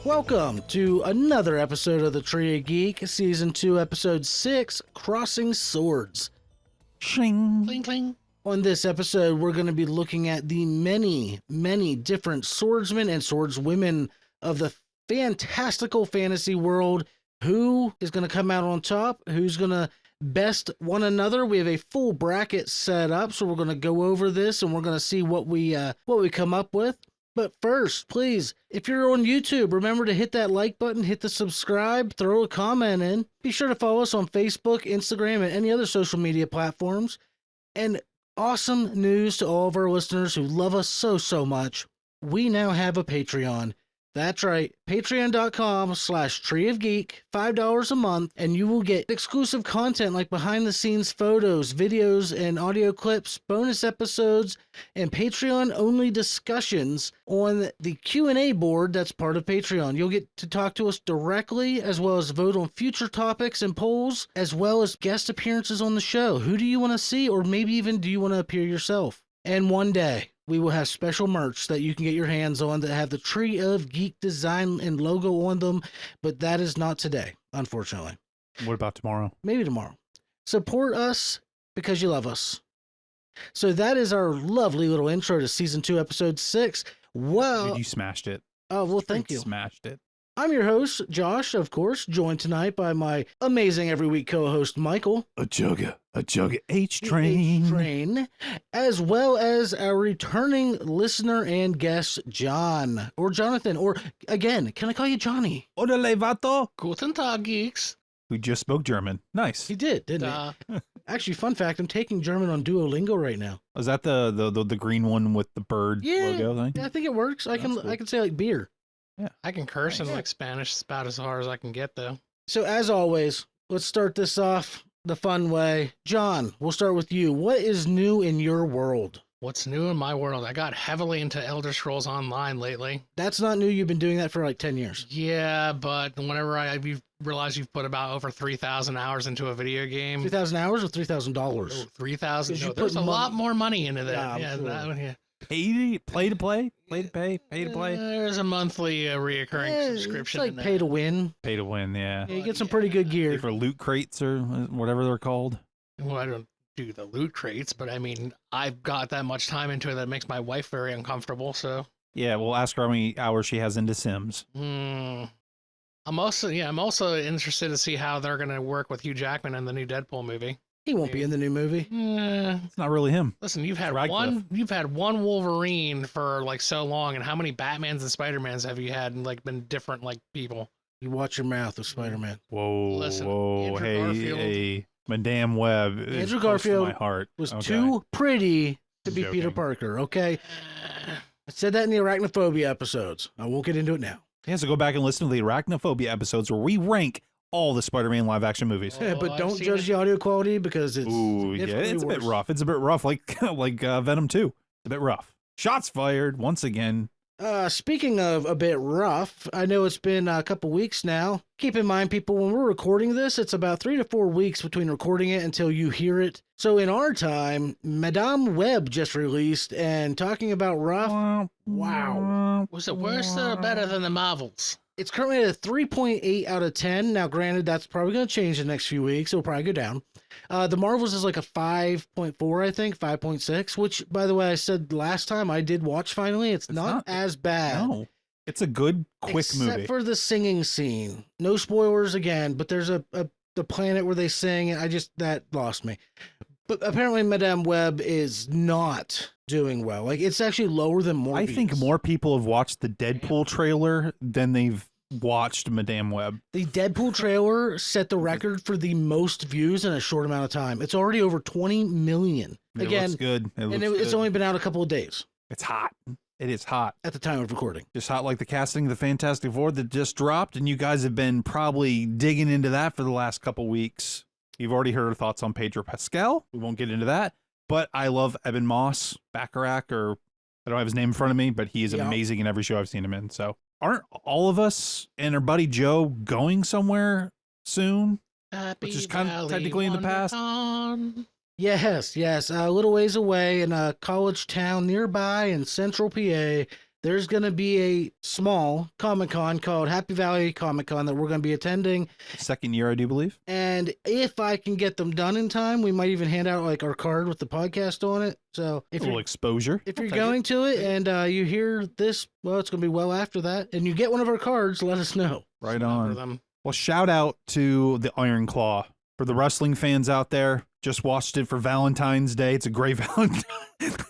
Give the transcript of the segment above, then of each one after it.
Welcome to another episode of the Tree of Geek, Season 2, Episode 6, Crossing Swords. Shing. Cling, cling. On this episode, we're going to be looking at the many different swordsmen and swordswomen of the fantastical fantasy world. Who is going to come out on top? Who's going to best one another? We have a full bracket set up, so we're going to go over this and we're going to see what we come up with. But first, please, if you're on YouTube, remember to hit that like button, hit the subscribe, throw a comment in. Be sure to follow us on Facebook, Instagram, and any other social media platforms. And awesome news to all of our listeners who love us so much. We now have a Patreon. That's right, patreon.com/Tree of Geek, $5 a month, and you will get exclusive content like behind-the-scenes photos, videos, and audio clips, bonus episodes, and Patreon-only discussions on the Q&A board that's part of Patreon. You'll get to talk to us directly, as well as vote on future topics and polls, as well as guest appearances on the show. Who do you want to see, or maybe even do you want to appear yourself? And one day, we will have special merch that you can get your hands on that have the Tree of Geek design and logo on them, but that is not today, unfortunately. What about tomorrow? Maybe tomorrow. Support us because you love us. So that is our lovely little intro to Season 2, Episode 6. Well, Dude, you smashed it. Oh, well, thank you. Smashed it. I'm your host, Josh, of course, joined tonight by my amazing every week co-host, Michael. A jugger, H-Train. H-Train, as well as our returning listener and guest, John, or Jonathan, or again, can I call you Johnny? Orale vato. Guten Tag, geeks. We just spoke German. Nice. He did, didn't he? Actually, fun fact, I'm taking German on Duolingo right now. Is that the green one with the bird logo thing? Yeah, I think it works. I That's can say like beer. Yeah. I can curse in Yeah. like Spanish about as far as I can get, though. So as always, let's start this off the fun way. John, we'll start with you. What is new in your world? What's new in my world? I got heavily into Elder Scrolls Online lately. That's not new. You've been doing that for like 10 years. Yeah, but whenever you realize you've put about over 3,000 hours into a video game. 3,000 hours or $3,000? Oh, 3,000? 'Cause you No, put there's a money- lot more money into that. Yeah, I'm Yeah, sure. that one, yeah. Play to play, pay to play. There's a monthly reoccurring It's subscription. like in pay that. to win. Pay to win, yeah. Yeah, you get some pretty good Pay gear. for loot crates or whatever they're called. Well, I don't do the loot crates, but I mean, I've got that much time into it that makes my wife very uncomfortable, so. Yeah, we'll ask her how many hours she has into Sims. I'm also interested to see how they're gonna work with Hugh Jackman in the new Deadpool movie. He won't be in the new movie. It's not really him. Listen, you've had Radcliffe. one Wolverine for like so long, and how many Batmans and Spider-Mans have you had and like been different like people? You watch your mouth with Spider-Man. Whoa, Listen, whoa, Andrew hey, Garfield- hey, Madame Web. is Andrew close to Garfield my heart. Was Okay. too pretty to be Joking. Peter Parker, okay? I said that in the arachnophobia episodes. I won't get into it now. Yeah, so go back and listen to the Arachnophobia episodes where we rank all the Spider-Man live-action movies. Oh, But I've don't seen judge it. the audio quality because it's Ooh, yeah, significantly it's a bit worse. rough. It's a bit rough, like Venom 2. It's a bit rough. Shots fired once again. Speaking of a bit rough, I know it's been a couple weeks now. Keep in mind, people, when we're recording this, it's about 3 to 4 weeks between recording it until you hear it. So in our time, Madame Web just released, and talking about rough, wow. Was it worse or better than the Marvels? It's currently at a 3.8 out of 10. Now, granted, that's probably going to change the next few weeks. It'll probably go down. The Marvels is like a 5.4, I think, 5.6, which, by the way, I said last time I did watch finally. It's not as bad. No, it's a good, quick except movie. for the singing scene. No spoilers again, but there's the planet where they sing, and that lost me. But apparently Madame Web is not doing well. Like, it's actually lower than Morbius. I think more people have watched the Deadpool trailer than they've watched Madame Web. The Deadpool trailer set the record for the most views in a short amount of time. It's already over 20 million. It Again, looks good. It's only been out a couple of days It's hot. It is hot. at the time of recording. Just hot like the casting of the Fantastic Four that just dropped, and you guys have been probably digging into that for the last couple weeks. You've already heard our thoughts on Pedro Pascal. We won't get into that. But I love Eben Moss, Bacharach, or I don't have his name in front of me, but he is Yeah. amazing in every show I've seen him in. So aren't all of us and our buddy Joe going somewhere soon? Happy Which is kind of Valley technically in the past. Wonderton. Yes, a little ways away in a college town nearby in central PA. there's going to be a small Comic-Con called Happy Valley Comic-Con that we're going to be attending. Second year, I do believe. And if I can get them done in time, we might even hand out like our card with the podcast on it. So A little exposure. if you're going to it and you hear this, well, it's going to be well after that, and you get one of our cards, let us know. Right For on. them. Well, shout out to the Iron Claw. For the wrestling fans out there, just watched it for Valentine's Day. It's a great Valentine.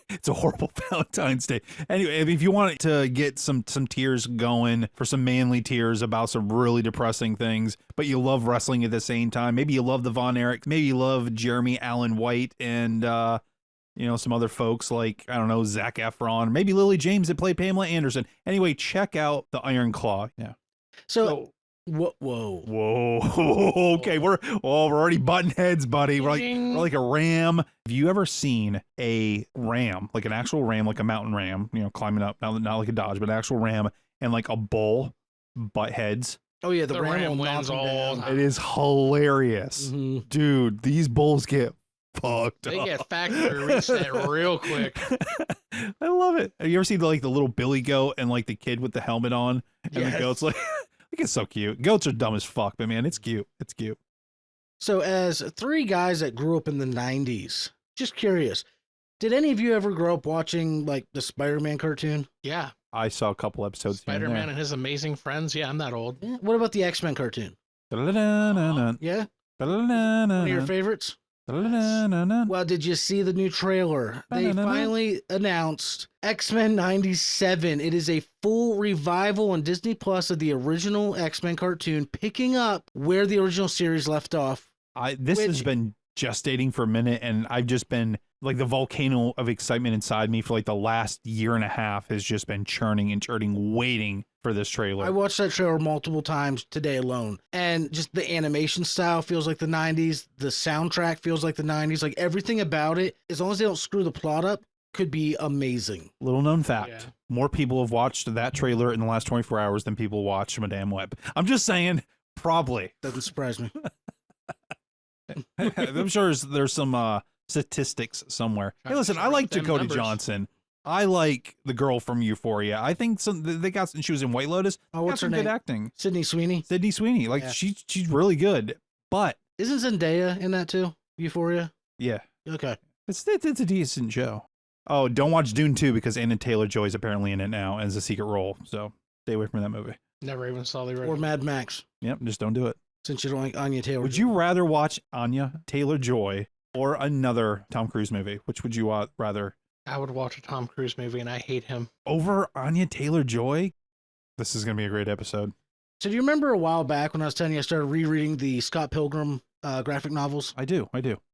It's a horrible Valentine's Day. Anyway, if you want to get some tears going, for some manly tears about some really depressing things, but you love wrestling at the same time, maybe you love the Von Erichs, maybe you love Jeremy Allen White and some other folks like, I don't know, Zac Efron, maybe Lily James that played Pamela Anderson. Anyway, check out the Iron Claw. Yeah. So whoa. Okay, we're already butting heads, buddy. We're like a ram. Have you ever seen a ram, like an actual ram, like a mountain ram, climbing up, not like a Dodge, but an actual ram, and like a bull butt heads? Oh yeah, the ram will wins knock 'em all. down. It is hilarious. Mhm. Dude, these bulls get fucked They up. get factory reset real quick. I love it. Have you ever seen like the little billy goat and like the kid with the helmet on, and the Yes. goat's like, it's so cute. Goats are dumb as fuck, but man, it's cute. It's cute. So as three guys that grew up in the 90s, just curious, did any of you ever grow up watching like the Spider-Man cartoon? Yeah. I saw a couple episodes. here and Spider-Man there. and his amazing friends. Yeah, I'm that old. Yeah. What about the X-Men cartoon? Da-da-da-da-da. Yeah? Da-da-da-da-da. One of your favorites? Da-da-da-da-da. Well, did you see the new trailer? They Ba-na-na-na. finally announced X-Men 97. It is a full revival on Disney Plus of the original X-Men cartoon, picking up where the original series left off. This has Which- been gestating for a minute, and I've just been like, the volcano of excitement inside me for like the last year and a half has just been churning and churning, waiting for this trailer. I watched that trailer multiple times today alone, and just the animation style feels like the 90s. The soundtrack feels like the 90s. Like everything about it, as long as they don't screw the plot up, could be amazing. Little known fact: Yeah. more people have watched that trailer in the last 24 hours than people watched Madame Web. I'm just saying, probably. Doesn't surprise me. I'm sure there's some statistics somewhere. Hey, Trying to listen, I shrink like them Dakota numbers. Johnson. I like the girl from Euphoria. I think they got, she was in White Lotus. Oh, what's got her some good name? acting. Sydney Sweeney. Sydney Sweeney, like Yeah. she's really good. But Isn't Zendaya in that too? Euphoria? yeah, Okay. it's a decent show. Oh, don't watch Dune 2 because Anna Taylor-Joy is apparently in it now as a secret role. So stay away from that movie. Never even saw the original. Or Mad Max, Yep, just don't do it. since you don't like Anya Taylor. Would you rather watch Anya Taylor-Joy or another Tom Cruise movie? Which would you rather? I would watch a Tom Cruise movie and I hate him. Over Anya Taylor-Joy? This is going to be a great episode. So do you remember a while back when I was telling you I started rereading the Scott Pilgrim graphic novels? I do.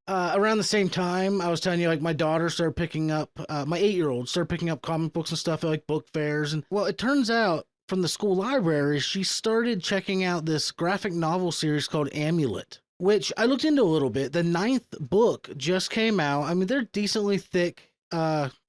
Around the same time, I was telling you, like, my daughter started picking up, my 8-year-old started picking up comic books and stuff at, like, book fairs. And, well, it turns out from the school library, she started checking out this graphic novel series called Amulet, which I looked into a little bit. The 9th book just came out. I mean, they're decently thick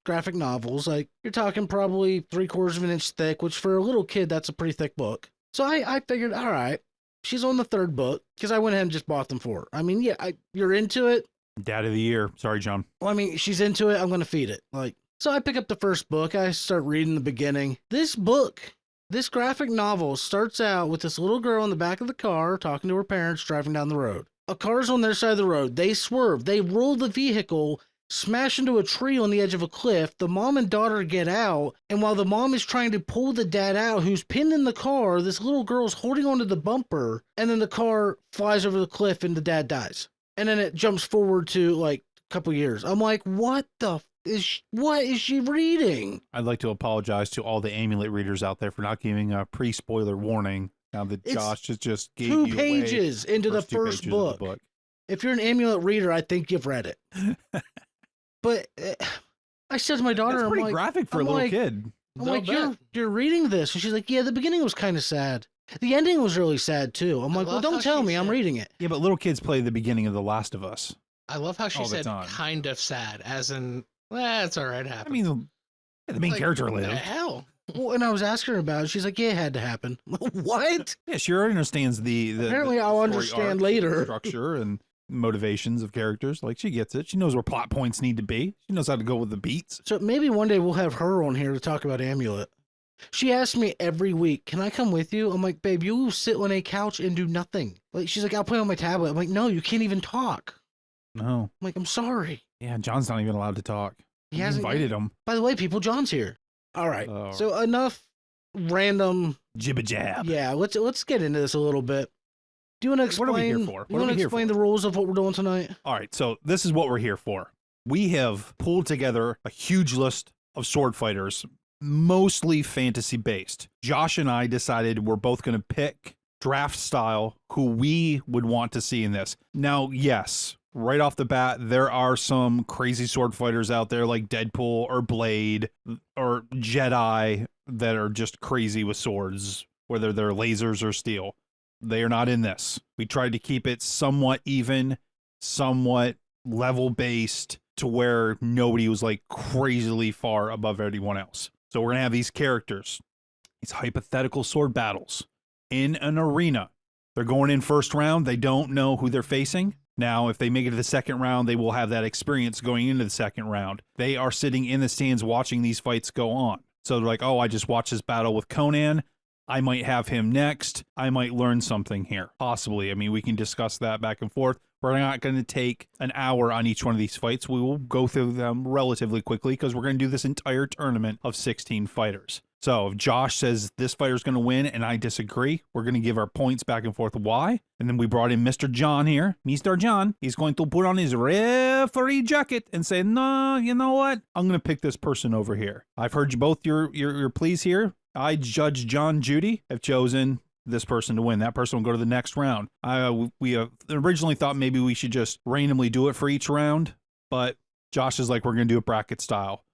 graphic novels. Like, you're talking probably 3/4 of an inch thick, which for a little kid, that's a pretty thick book. So I figured, all right, she's on the 3rd book, because I went ahead and just bought them for her. I mean, yeah, you're into it. Dad of the year. Sorry, John. Well, I mean, she's into it. I'm going to feed it. Like, so I pick up the first book. I start reading the beginning. This book, this graphic novel starts out with this little girl in the back of the car talking to her parents driving down the road. A car's on their side of the road. They swerve. They roll the vehicle, smash into a tree on the edge of a cliff. The mom and daughter get out. And while the mom is trying to pull the dad out, who's pinned in the car, this little girl's holding onto the bumper. And then the car flies over the cliff and the dad dies. And then it jumps forward to like a couple years. I'm like, what is she reading? I'd like to apologize to all the Amulet readers out there for not giving a pre-spoiler warning. Now that It's Josh just gave 2 you pages into the two first pages of the book. If you're an Amulet reader, I think you've read it. But I said to my daughter, That's I'm pretty like, graphic for I'm a little like- kid. I'm No like, bet. you're reading this? And she's like, yeah, the beginning was kind of sad. The ending was really sad too. I'm I like, well, love don't how tell she me, I'm said- reading it. Yeah, but little kids play the beginning of The Last of Us. I love how she All the said time. kind of sad, as in, it's all right, it I happened. mean, the main Like, character what the lived. hell? Well, and I was asking her about it. She's like, yeah, it had to happen. What? Yeah, she already understands the Apparently the I'll story understand arc, later. structure and motivations of characters. Like, she gets it. She knows where plot points need to be. She knows how to go with the beats. So maybe one day we'll have her on here to talk about Amulet. She asks me every week, "Can I come with you?" I'm like, "Babe, you sit on a couch and do nothing." Like, she's like, "I'll play on my tablet." I'm like, "No, you can't even talk." No. I'm like, "I'm sorry." Yeah, John's not even allowed to talk. He We hasn't invited yet. him. By the way, people, John's here. All right. Oh. So enough random. Jibba jab. Yeah, let's get into this a little bit. Do you want to explain? What are we here for? You want to explain the rules of what we're doing tonight? All right, so this is what we're here for. We have pulled together a huge list of sword fighters, mostly fantasy based. Josh and I decided we're both going to pick draft style who we would want to see in this. Now, yes, right off the bat, there are some crazy sword fighters out there like Deadpool or Blade or Jedi that are just crazy with swords, whether they're lasers or steel. They are not in this. We tried to keep it somewhat even, somewhat level based to where nobody was like crazily far above anyone else. So we're going to have these characters, these hypothetical sword battles in an arena. They're going in first round. They don't know who they're facing. Now, if they make it to the second round, they will have that experience going into the second round. They are sitting in the stands watching these fights go on. So they're like, oh, I just watched this battle with Conan. I might have him next. I might learn something here. Possibly. I mean, we can discuss that back and forth. We're not going to take an hour on each one of these fights. We will go through them relatively quickly because we're going to do this entire tournament of 16 fighters. So if Josh says this fighter's going to win and I disagree, we're going to give our points back and forth why. And then we brought in Mr. John here. Mr. John, he's going to put on his referee jacket and say, no, you know what? I'm going to pick this person over here. I've heard you both your pleas here. I, Judge John Judy, have chosen this person to win. That person will go to the next round. We originally thought maybe we should just randomly do it for each round, but Josh is like, we're going to do it bracket style.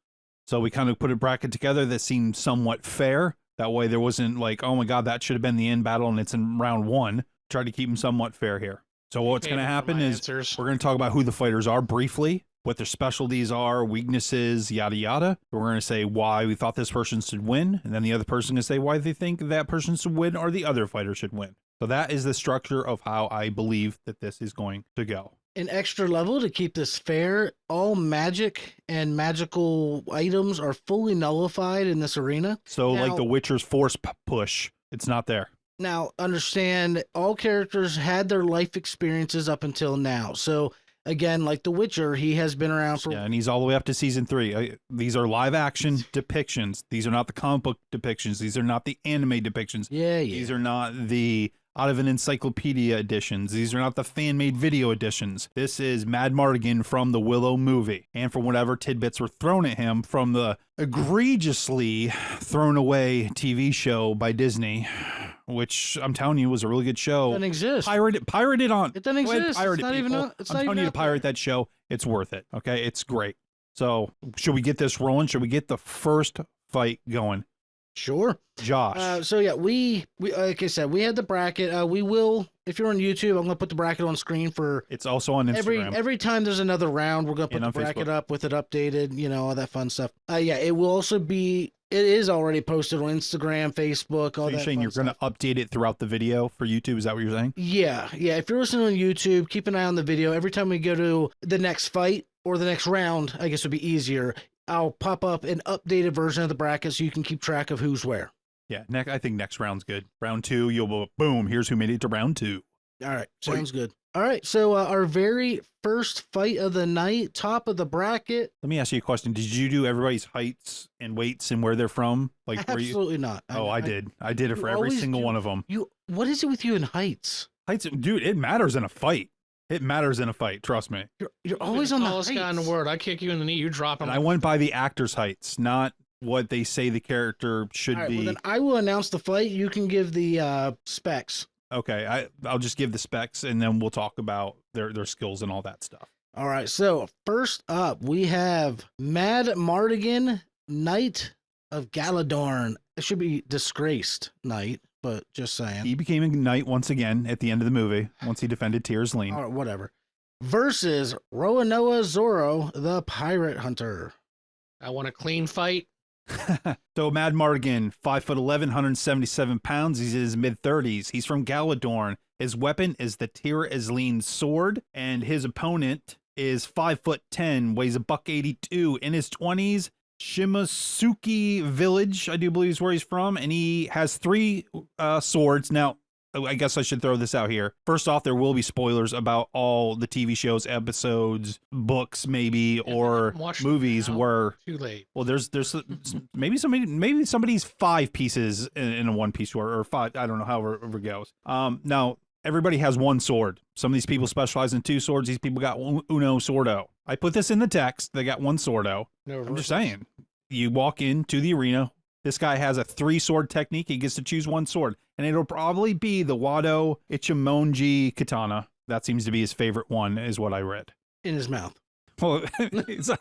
So we kind of put a bracket together that seemed somewhat fair. That way there wasn't like, oh my God, that should have been the end battle and it's in round one. Try to keep them somewhat fair here. So what's going to happen is we're going to talk about who the fighters are briefly, what their specialties are, weaknesses, yada, yada. We're going to say why we thought this person should win. And then the other person is going to say why they think that person should win or the other fighter should win. So that is the structure of how I believe that this is going to go. An extra level to keep this fair, all magic and magical items are fully nullified in this arena. So now, like the Witcher's force push, it's not there. Now, understand, all characters had their life experiences up until now. So again, like The Witcher, he has been around for... Yeah, and he's all the way up to season 3. These are live action depictions. These are not the comic book depictions. These are not the anime depictions. Yeah. These are not the out of an encyclopedia editions. These are not the fan-made video editions. This is Mad Mardigan from the Willow movie. And from whatever tidbits were thrown at him from the egregiously thrown away TV show by Disney, which I'm telling you was a really good show. It doesn't exist. Pirate it on. It doesn't exist. Pirate It's it, not even people. out. It's I'm not telling even you to out there. pirate that show. It's worth it. Okay, it's great. So should we get this rolling? Should we get the first fight going? Sure. Josh. So yeah, we like I said, we had the bracket. We will, if you're on YouTube, I'm gonna put the bracket on screen for. It's also on Instagram. Every time there's another round, we're gonna put the bracket up with it updated. You know, all that fun stuff. Yeah, it will also be. It is already posted on Instagram, Facebook, all that. You're saying you're going to update it throughout the video for YouTube? Is that what you're saying? Yeah. If you're listening on YouTube, keep an eye on the video. Every time we go to the next fight or the next round, I guess would be easier. I'll pop up an updated version of the bracket so you can keep track of who's where. Yeah, I think next round's good. Round 2, you'll boom. Here's who made it to round 2. All right, sounds good. All right, so our very first fight of the night, top of the bracket. Let me ask you a question. Did you do everybody's heights and weights and where they're from? Like, absolutely not. I did. I did it for every single one of them. What is it with you in heights? Heights, dude. It matters in a fight. It matters in a fight. Trust me. You're always on the heights. Guy in the world. I kick you in the knee. You drop him. And I went by the actor's heights, not what they say the character should be. Well, then I will announce the fight. You can give the specs. Okay, I'll just give the specs, and then we'll talk about their skills and all that stuff. All right, so first up, we have Mad Mardigan, Knight of Galadorn. It should be Disgraced Knight, but just saying. He became a knight once again at the end of the movie, once he defended Tyr's Lean. All right, whatever. Versus Roanoa Zorro, the Pirate Hunter. I want a clean fight. So Mad Mardigan, 5'11", 177 pounds. He's in his mid-30s. He's from Galadorn. His weapon is the Tyr sword, and his opponent is 5'10", weighs $182, in his 20s, Shimasuki Village, I do believe is where he's from, and he has 3 swords. Now, I guess I should throw this out here. First off, there will be spoilers about all the TV shows, episodes, books, maybe, or movies where too late. Well, there's maybe somebody's 5 pieces in a one piece sword, or 5. I don't know, however it goes. Now everybody has 1 sword. Some of these people specialize in 2 swords. These people got uno swordo. I put this in the text. They got 1 swordo. No, I'm just saying. You walk into the arena. This guy has a 3 sword technique. He gets to choose 1 sword. And it'll probably be the Wado Ichimonji katana. That seems to be his favorite one, is what I read. In his mouth. Well, it's like,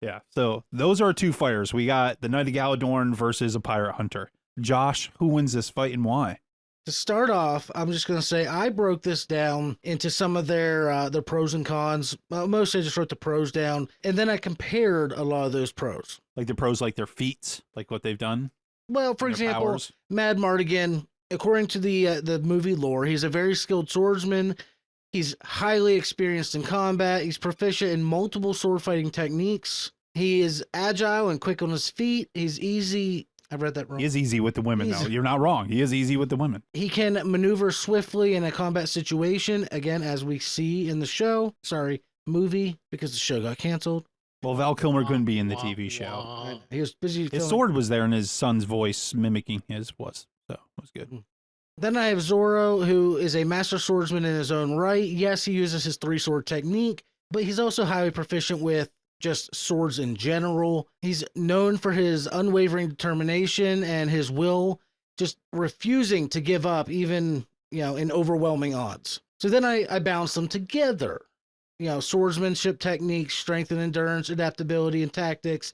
yeah. So those are 2 fighters. We got the Knight of Galadorn versus a pirate hunter. Josh, who wins this fight and why? To start off, I'm just going to say I broke this down into some of their pros and cons. Mostly I just wrote the pros down, and then I compared a lot of those pros. Like the pros, like their feats, like what they've done? Well, for example, powers. Mad Mardigan, according to the movie lore, he's a very skilled swordsman. He's highly experienced in combat. He's proficient in multiple sword fighting techniques. He is agile and quick on his feet. He's easy. I read that wrong. He is easy with the women, though. You're not wrong. He is easy with the women. He can maneuver swiftly in a combat situation, again, as we see in the show. Sorry, movie, because the show got canceled. Well, Val Kilmer couldn't be in the TV show. He was busy. His sword was there, and his son's voice mimicking his was. So it was good. Then I have Zoro, who is a master swordsman in his own right. Yes, he uses his 3-sword technique, but he's also highly proficient with just swords in general. He's known for his unwavering determination and his will, just refusing to give up even, in overwhelming odds. So then I balanced them together. Swordsmanship techniques, strength and endurance, adaptability and tactics,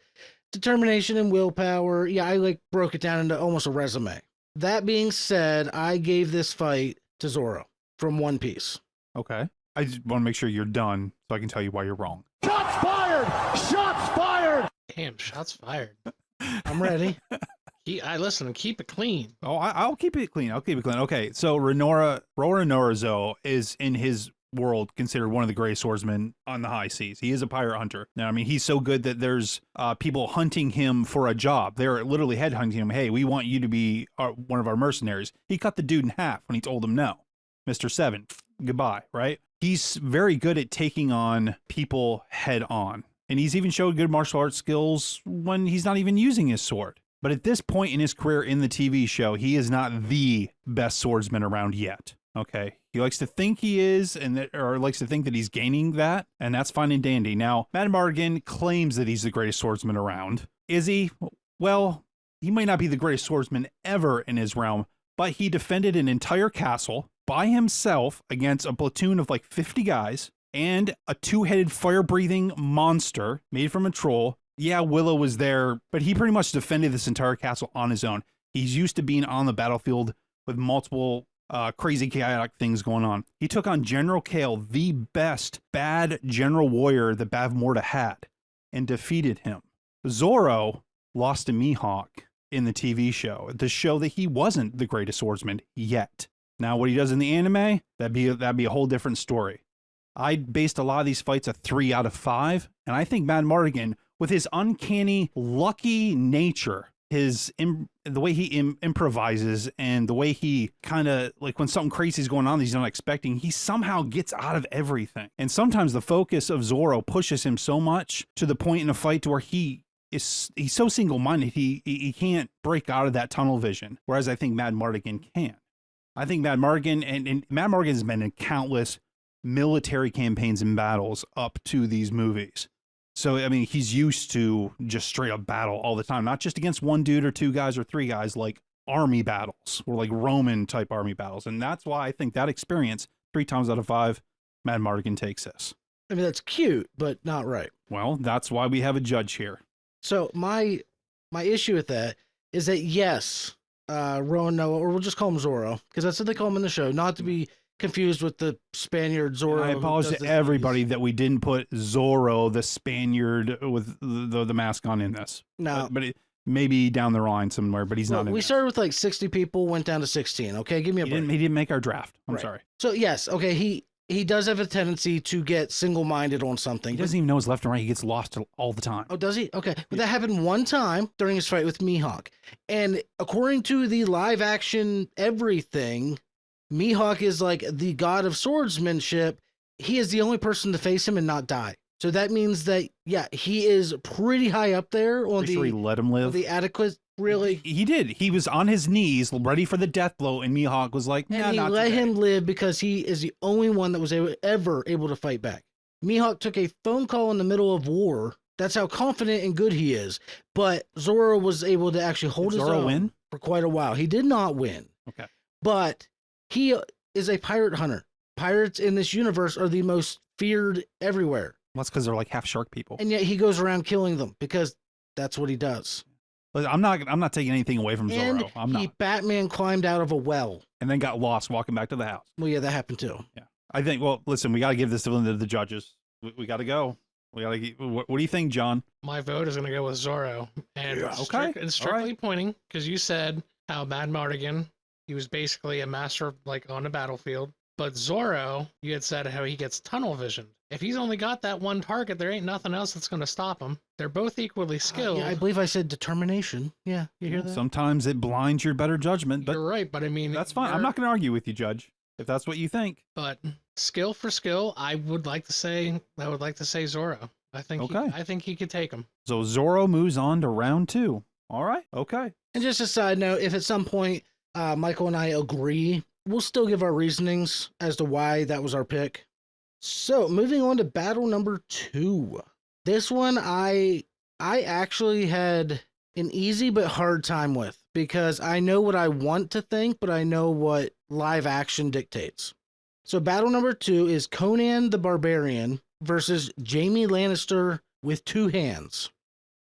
determination and willpower. Yeah, I broke it down into almost a resume. That being said, I gave this fight to Zoro from One Piece. Okay. I just want to make sure you're done so I can tell you why you're wrong. Shots fired! Shots fired! Damn, shots fired. I'm ready. Listen, keep it clean. Oh, I'll keep it clean. Okay, so Roronoa Zo is in his world considered one of the greatest swordsmen on the high seas. He is a pirate hunter. Now, I mean, he's so good that there's people hunting him for a job. They're literally headhunting him. Hey, we want you to be one of our mercenaries. He cut the dude in half when he told him no. Mr. 7, goodbye, right? He's very good at taking on people head on. And he's even showed good martial arts skills when he's not even using his sword. But at this point in his career in the TV show, he is not the best swordsman around yet. Okay. He likes to think he is, or likes to think that he's gaining that, and that's fine and dandy. Now, Mad Mardigan claims that he's the greatest swordsman around. Is he? Well, he might not be the greatest swordsman ever in his realm, but he defended an entire castle by himself against a platoon of like 50 guys and a 2-headed fire-breathing monster made from a troll. Yeah, Willow was there, but he pretty much defended this entire castle on his own. He's used to being on the battlefield with multiple crazy chaotic things going on. He took on General Kale, the best bad general warrior that Bavmorda had, and defeated him. Zoro lost to Mihawk in the TV show, the show that he wasn't the greatest swordsman yet. Now, what he does in the anime, that'd be a whole different story. I based a lot of these fights a 3 out of 5, and I think Mad Mardigan, with his uncanny, lucky nature, the way he improvises and the way he kind of, like when something crazy is going on that he's not expecting, he somehow gets out of everything. And sometimes the focus of Zoro pushes him so much to the point in a fight to where he's so single-minded, he can't break out of that tunnel vision, whereas I think Mad Mardigan can. I think Mad Mardigan, and Mad Mardigan has been in countless military campaigns and battles up to these movies. So, I mean, he's used to just straight up battle all the time, not just against one dude or 2 guys or 3 guys, like army battles or like Roman type army battles. And that's why I think that experience, 3 times out of 5, Mad Mardigan takes this. I mean, that's cute, but not right. Well, that's why we have a judge here. So my issue with that is that, yes, Roronoa, or we'll just call him Zoro, because that's what they call him in the show, not to be confused with the Spaniard Zoro. I apologize to everybody that we didn't put Zoro, the Spaniard with the mask on in this. No. But it maybe down the line somewhere, but he's not in We this. started with like 60 people, went down to 16. Okay, give me a break. He didn't make our draft. I'm Right. sorry. So yes, okay, he does have a tendency to get single-minded on something. He doesn't even know his left and right. He gets lost all the time. Oh, does he? Okay. But that happened one time during his fight with Mihawk. And according to the live action everything, Mihawk is like the god of swordsmanship. He is the only person to face him and not die. So that means that, yeah, he is pretty high up there on Sure he let him live. the adequate, really. He did. He was on his knees, ready for the death blow, and Mihawk was like, And nah, he not let today. him live because he is the only one that was ever able to fight back. Mihawk took a phone call in the middle of war. That's how confident and good he is. But Zoro was able to actually hold Did his Zoro own win? for quite a while. He did not win. Okay. But he is a pirate hunter. Pirates in this universe are the most feared everywhere. Well, that's because they're like half shark people. And yet he goes around killing them because that's what he does. Look, I'm not taking anything away from And Zoro. I'm not. Batman climbed out of a well. And then got lost walking back to the house. Well, yeah, that happened too. Yeah. I think, well, listen, we got to give this to the judges. We got to go. We got to. What do you think, John? My vote is going to go with Zoro. And Yeah, okay. it's strictly pointing because you said how Mad Mardigan, he was basically a master like on the battlefield. But Zoro, you had said how he gets tunnel vision. If he's only got that one target, there ain't nothing else that's going to stop him. They're both equally skilled. Yeah, I believe I said determination. Yeah, you hear that? Sometimes it blinds your better judgment, but You're right, but I mean... that's fine. I'm not going to argue with you, Judge, if that's what you think. But skill for skill, I would like to say Zoro. I think he could take him. So Zoro moves on to round 2. All right. Okay. And just a side note, if at some point Michael and I agree, we'll still give our reasonings as to why that was our pick. So moving on to battle number 2. This one I actually had an easy but hard time with because I know what I want to think, but I know what live action dictates. So battle number 2 is Conan the Barbarian versus Jaime Lannister with 2 hands.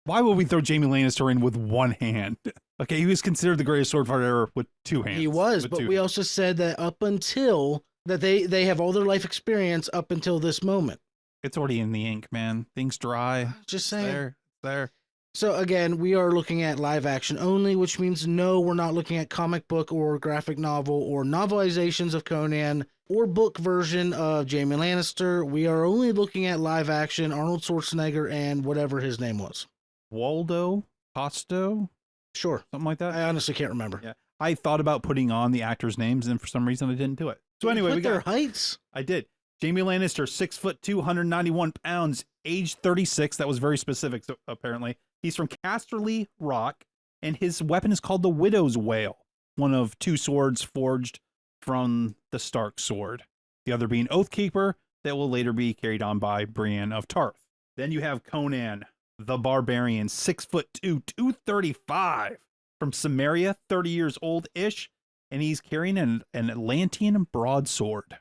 Why would we throw Jaime Lannister in with one hand? Okay, he was considered the greatest sword fighter ever with 2 hands. He was, with but 2 we hands. also said that up until that they have all their life experience up until this moment. It's already in the ink, man. Things dry. Just It's saying. there. So again, we are looking at live action only, which means no, we're not looking at comic book or graphic novel or novelizations of Conan or book version of Jaime Lannister. We are only looking at live action Arnold Schwarzenegger and whatever his name was. Waldo Costo, Sure. something like that. I honestly can't remember. Yeah. I thought about putting on the actors' names, and for some reason I didn't do it. So anyway, Put we their got. heights. I did. Jaime Lannister, 6'2", 191 pounds, age 36. That was very specific, so apparently. He's from Casterly Rock, and his weapon is called the Widow's Wail, one of 2 swords forged from the Stark sword. The other being Oathkeeper, that will later be carried on by Brienne of Tarth. Then you have Conan, the Barbarian, 6'2", 235, from Samaria, 30 years old-ish, and he's carrying an Atlantean broadsword.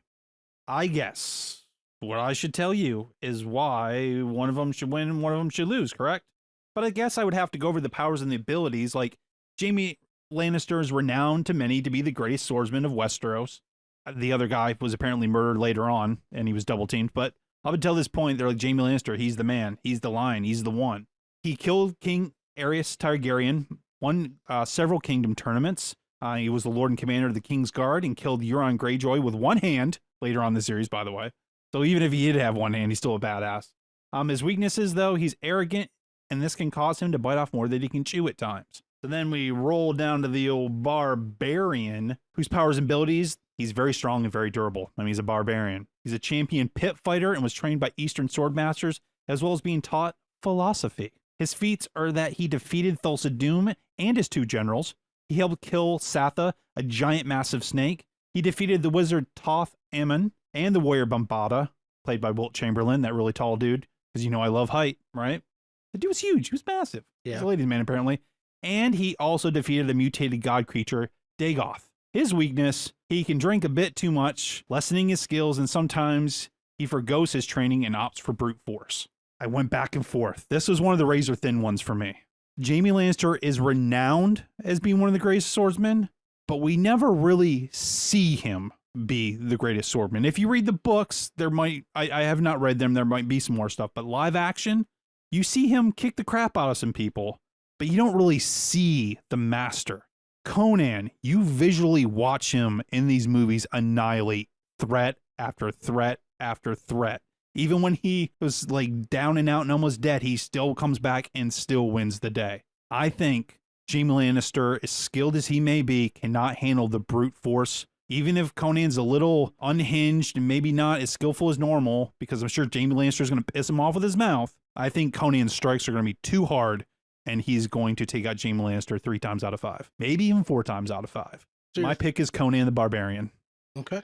I guess what I should tell you is why one of them should win and one of them should lose, correct? But I guess I would have to go over the powers and the abilities. Like, Jaime Lannister is renowned to many to be the greatest swordsman of Westeros. The other guy was apparently murdered later on, and he was double teamed. But up until this point, they're like, Jaime Lannister, he's the man, he's the lion, he's the one. He killed King Aerys Targaryen, won several kingdom tournaments. He was the Lord and Commander of the King's Guard and killed Euron Greyjoy with one hand, later on in the series, by the way. So even if he did have one hand, he's still a badass. His weaknesses, though, he's arrogant, and this can cause him to bite off more than he can chew at times. So then we roll down to the old Barbarian, whose powers and abilities, he's very strong and very durable. I mean, he's a barbarian. He's a champion pit fighter and was trained by Eastern sword masters, as well as being taught philosophy. His feats are that he defeated Thulsa Doom and his 2 generals. He helped kill Satha, a giant massive snake. He defeated the wizard Toth Ammon and the warrior Bombada, played by Wilt Chamberlain, that really tall dude, because you know I love height, right? The dude was huge. He was massive. Yeah. He's a ladies' man, apparently. And he also defeated a mutated god creature, Dagoth. His weakness, he can drink a bit too much, lessening his skills, and sometimes he forgoes his training and opts for brute force. I went back and forth. This was one of the razor-thin ones for me. Jaime Lannister is renowned as being one of the greatest swordsmen, but we never really see him be the greatest swordsman. If you read the books, there might, I have not read them, there might be some more stuff, but live action, you see him kick the crap out of some people, but you don't really see the master. Conan, you visually watch him in these movies annihilate threat after threat after threat. Even when he was like down and out and almost dead, he still comes back and still wins the day. I think Jaime Lannister, as skilled as he may be, cannot handle the brute force. Even if Conan's a little unhinged and maybe not as skillful as normal, because I'm sure Jaime Lannister is going to piss him off with his mouth, I think Conan's strikes are going to be too hard, and he's going to take out Jaime Lannister 3 times out of 5. Maybe even 4 times out of 5. So my pick is Conan the Barbarian. Okay.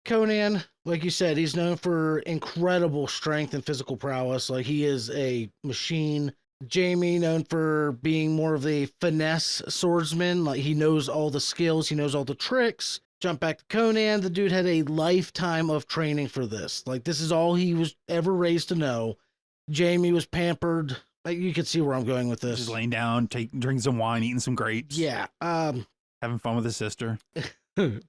Conan, like you said, he's known for incredible strength and physical prowess. Like, he is a machine. Jaime, known for being more of a finesse swordsman. Like, he knows all the skills, he knows all the tricks. Jump back to Conan, the dude had a lifetime of training for this. Like, this is all he was ever raised to know. Jaime was pampered. Like, you could see where I'm going with this. Just laying down, drinking some wine, eating some grapes. Yeah. Having fun with his sister.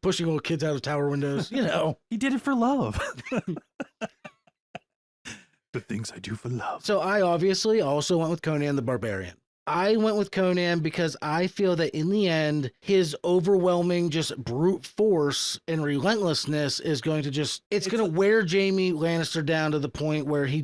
Pushing little kids out of tower windows, you know. He did it for love. The things I do for love. So I obviously also went with Conan the Barbarian. I went with Conan because I feel that in the end, his overwhelming just brute force and relentlessness is going to it's going to wear Jaime Lannister down to the point where he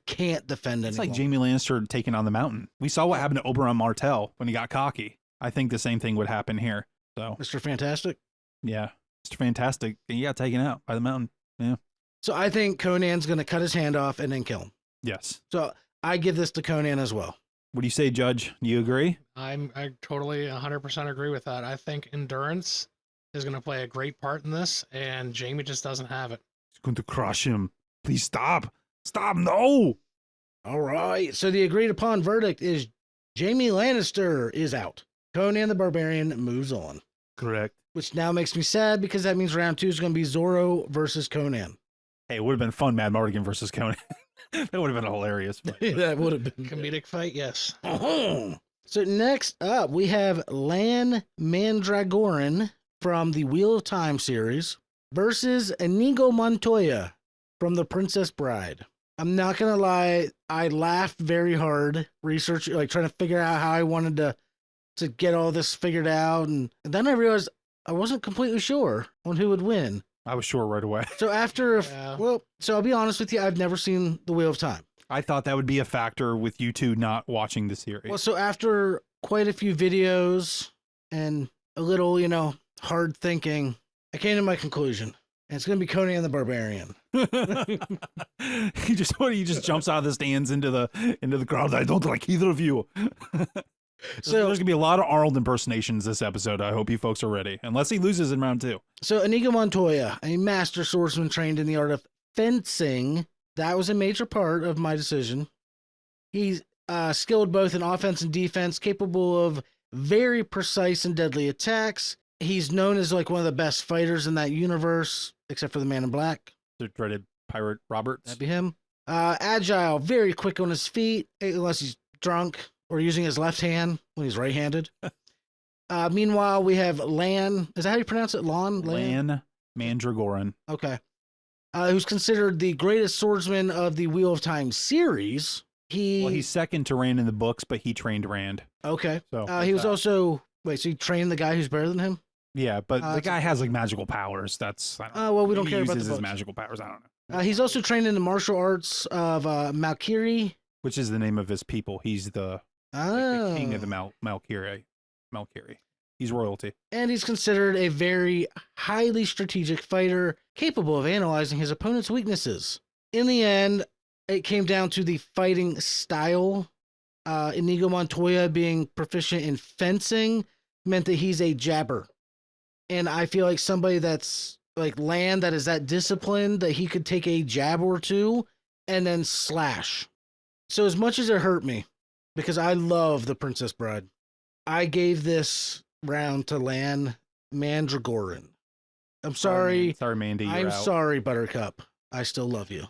can't defend It's anymore. like Jaime Lannister taking on the mountain. We saw what happened to Oberyn Martell when he got cocky. I think the same thing would happen here. So, Mr. Fantastic. yeah, Mr. Fantastic. He got taken out by the mountain. Yeah. So I think Conan's going to cut his hand off and then kill him. Yes. So I give this to Conan as well. What do you say, Judge? Do you agree? I totally 100% agree with that. I think endurance is going to play a great part in this, and Jaime just doesn't have it. He's going to crush him. Please stop. Stop. No. All right. So the agreed upon verdict is Jaime Lannister is out. Conan the Barbarian moves on. Correct. Which now makes me sad because that means round 2 is going to be Zorro versus Conan. Hey, it would have been fun, Mad Mardigan versus Conan. That would have been hilarious. But That would have been Comedic fight, yes. So next up, we have Lan Mandragoran from the Wheel of Time series versus Inigo Montoya from The Princess Bride. I'm not going to lie, I laughed very hard, trying to figure out how I wanted to get all this figured out. And then I realized I wasn't completely sure on who would win. I was sure right away. So Yeah. so I'll be honest with you, I've never seen The Wheel of Time. I thought that would be a factor with you two not watching the series. Well, so after quite a few videos and a little, hard thinking, I came to my conclusion. And it's going to be Conan the Barbarian. he just jumps out of the stands into the crowd. I don't like either of you. So there's gonna be a lot of Arnold impersonations this episode. I hope you folks are ready, unless he loses in round 2. So Inigo Montoya, a master swordsman trained in the art of fencing, that was a major part of my decision. He's skilled both in offense and defense, capable of very precise and deadly attacks. He's known as like one of the best fighters in that universe, except for the Man in Black. The dreaded pirate Roberts. That'd be him. Agile, very quick on his feet, unless he's drunk or using his left hand when he's right-handed. Meanwhile, we have Lan. Is that how you pronounce it? Lan Mandragoran. Okay. Who's considered the greatest swordsman of the Wheel of Time series. He's second to Rand in the books, but he trained Rand. Okay. So He was also... Wait, so he trained the guy who's better than him? Yeah, but the guy has like magical powers. That's... well, we don't care about the uses his books. magical powers. I don't know. He's also trained in the martial arts of Malkiri. Which is the name of his people. He's the king of the Malkiri. He's royalty. And he's considered a very highly strategic fighter, capable of analyzing his opponent's weaknesses. In the end, it came down to the fighting style. Inigo Montoya being proficient in fencing meant that he's a jabber. And I feel like somebody that's like Lan, that is that disciplined, that he could take a jab or two and then slash. So as much as it hurt me, because I love The Princess Bride, I gave this round to Lan Mandragoran. I'm sorry. Sorry, Mandy. You're I'm out. sorry, Buttercup. I still love you.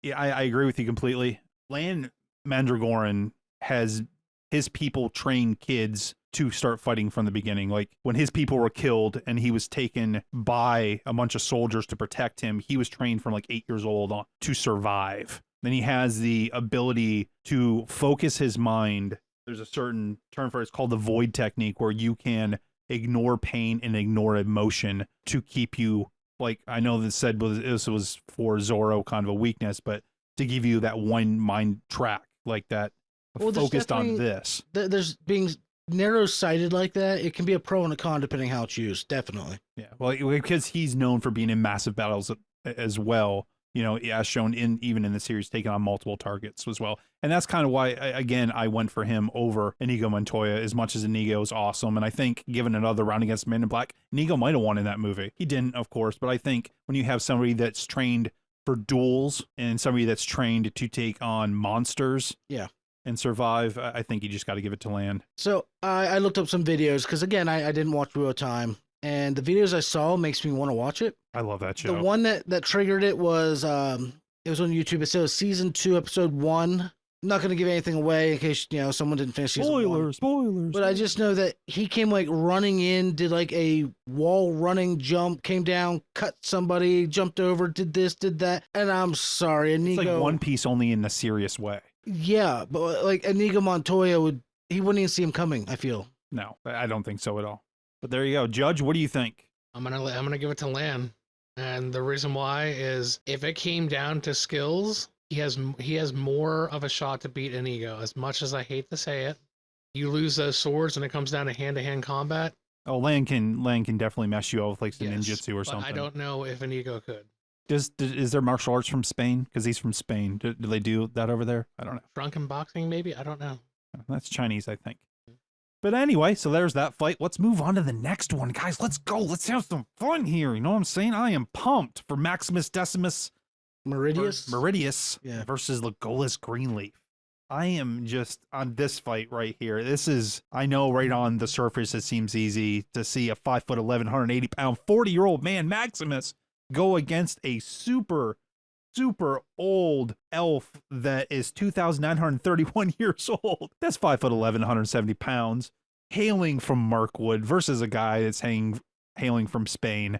Yeah, I agree with you completely. Lan Mandragoran has his people train kids to start fighting from the beginning. Like when his people were killed and he was taken by a bunch of soldiers to protect him, he was trained from like 8 years old to survive. Then he has the ability to focus his mind. There's a certain term for it. It's called the void technique, where you can ignore pain and ignore emotion to keep you Like, I know this said this was for Zorro kind of a weakness, but to give you that one mind track like that, Well, focused on this. There's being narrow-sighted like that. It can be a pro and a con depending how it's used. Definitely. Yeah, well, because he's known for being in massive battles as well. You know, as shown even in the series, taking on multiple targets as well. And that's kind of why, again, I went for him over Inigo Montoya, as much as Inigo is awesome. And I think, given another round against Men in Black, Inigo might have won in that movie. He didn't, of course, but I think when you have somebody that's trained for duels and somebody that's trained to take on monsters, yeah, and survive, I think you just got to give it to Land. So I looked up some videos because, again, I didn't watch real time. And the videos I saw makes me want to watch it. I love that show. The one that triggered it was it was on YouTube. It says season 2, episode 1. I'm not going to give anything away in case someone didn't finish season 1. Spoilers. But I just know that he came like running in, did like a wall running jump, came down, cut somebody, jumped over, did this, did that, and I'm sorry, Inigo. It's like One Piece only in a serious way. Yeah, but like Inigo Montoya wouldn't even see him coming. I feel. No, I don't think so at all. But there you go, Judge. What do you think? I'm gonna give it to Lan, and the reason why is if it came down to skills, he has more of a shot to beat Inigo. As much as I hate to say it, you lose those swords and it comes down to hand-to-hand combat. Oh, Lan can definitely mess you up with like some Yes, ninjutsu or but something. I don't know if Inigo could. Is there martial arts from Spain? Because he's from Spain. Do they do that over there? I don't know. Drunken boxing, maybe? I don't know. That's Chinese, I think. But anyway, so there's that fight. Let's move on to the next one, guys. Let's go. Let's have some fun here. You know what I'm saying? I am pumped for Maximus Decimus Meridius yeah, versus Legolas Greenleaf. I am just on this fight right here. This is, I know right on the surface it seems easy to see a 5'11", 180-pound, 40-year-old man, Maximus, go against a super old elf that is 2,931 years old. That's 5'11", 170 pounds, hailing from Mirkwood versus a guy that's hailing from Spain.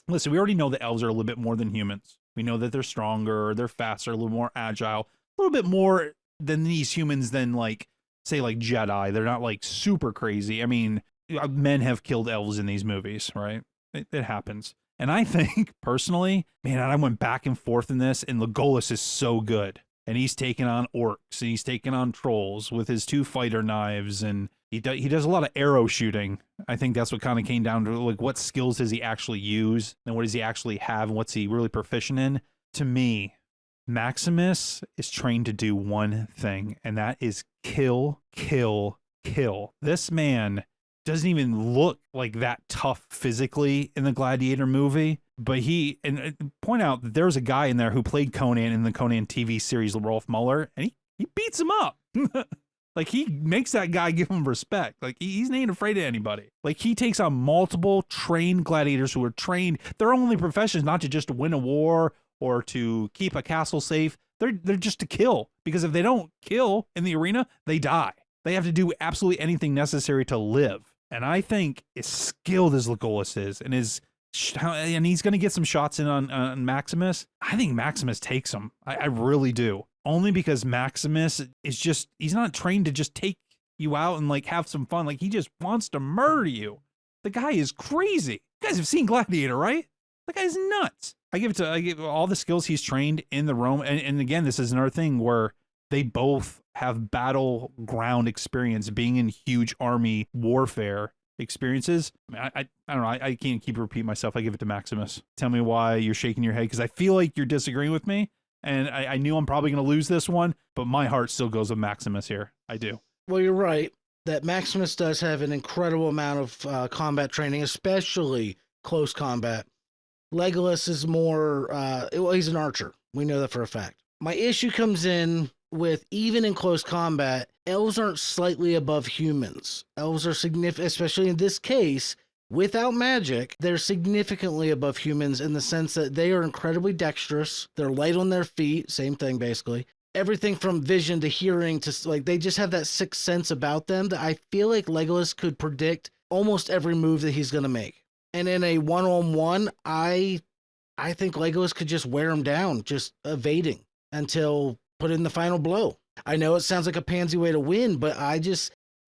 Listen, we already know that elves are a little bit more than humans. We know that they're stronger, they're faster, a little more agile, a little bit more than these humans than like, say like Jedi. They're not like super crazy. I mean, men have killed elves in these movies, right? It happens. And I think, personally, man, I went back and forth in this, and Legolas is so good. And he's taking on orcs, and he's taking on trolls with his 2 fighter knives, and he does a lot of arrow shooting. I think that's what kind of came down to, like, what skills does he actually use, and what does he actually have, and what's he really proficient in? To me, Maximus is trained to do one thing, and that is kill, kill, kill. This man doesn't even look like that tough physically in the Gladiator movie, but point out that there's a guy in there who played Conan in the Conan TV series, Rolf Muller, and he beats him up. Like, he makes that guy give him respect. Like, he's not afraid of anybody. Like, he takes on multiple trained gladiators who are trained. Their only profession is not to just win a war or to keep a castle safe. They're just to kill, because if they don't kill in the arena, they die. They have to do absolutely anything necessary to live. And I think as skilled as Legolas is, and he's going to get some shots in on Maximus, I think Maximus takes him. I really do. Only because Maximus is he's not trained to just take you out and like have some fun. Like, he just wants to murder you. The guy is crazy. You guys have seen Gladiator, right? The guy's nuts. I give all the skills he's trained in the Rome. And again, this is another thing where they both have battleground experience, being in huge army warfare experiences. I don't know. I can't keep repeating myself. I give it to Maximus. Tell me why you're shaking your head, because I feel like you're disagreeing with me. And I knew I'm probably going to lose this one, but my heart still goes with Maximus here. I do. Well, you're right that Maximus does have an incredible amount of combat training, especially close combat. Legolas is more, he's an archer. We know that for a fact. My issue comes in with, even in close combat, elves aren't slightly above humans. Elves are significant, especially in this case, without magic, they're significantly above humans in the sense that they are incredibly dexterous. They're light on their feet. Same thing, basically. Everything from vision to hearing to, like, they just have that sixth sense about them that I feel like Legolas could predict almost every move that he's going to make. And in a one-on-one, I think Legolas could just wear him down, just evading until put in the final blow. I know it sounds like a pansy way to win, but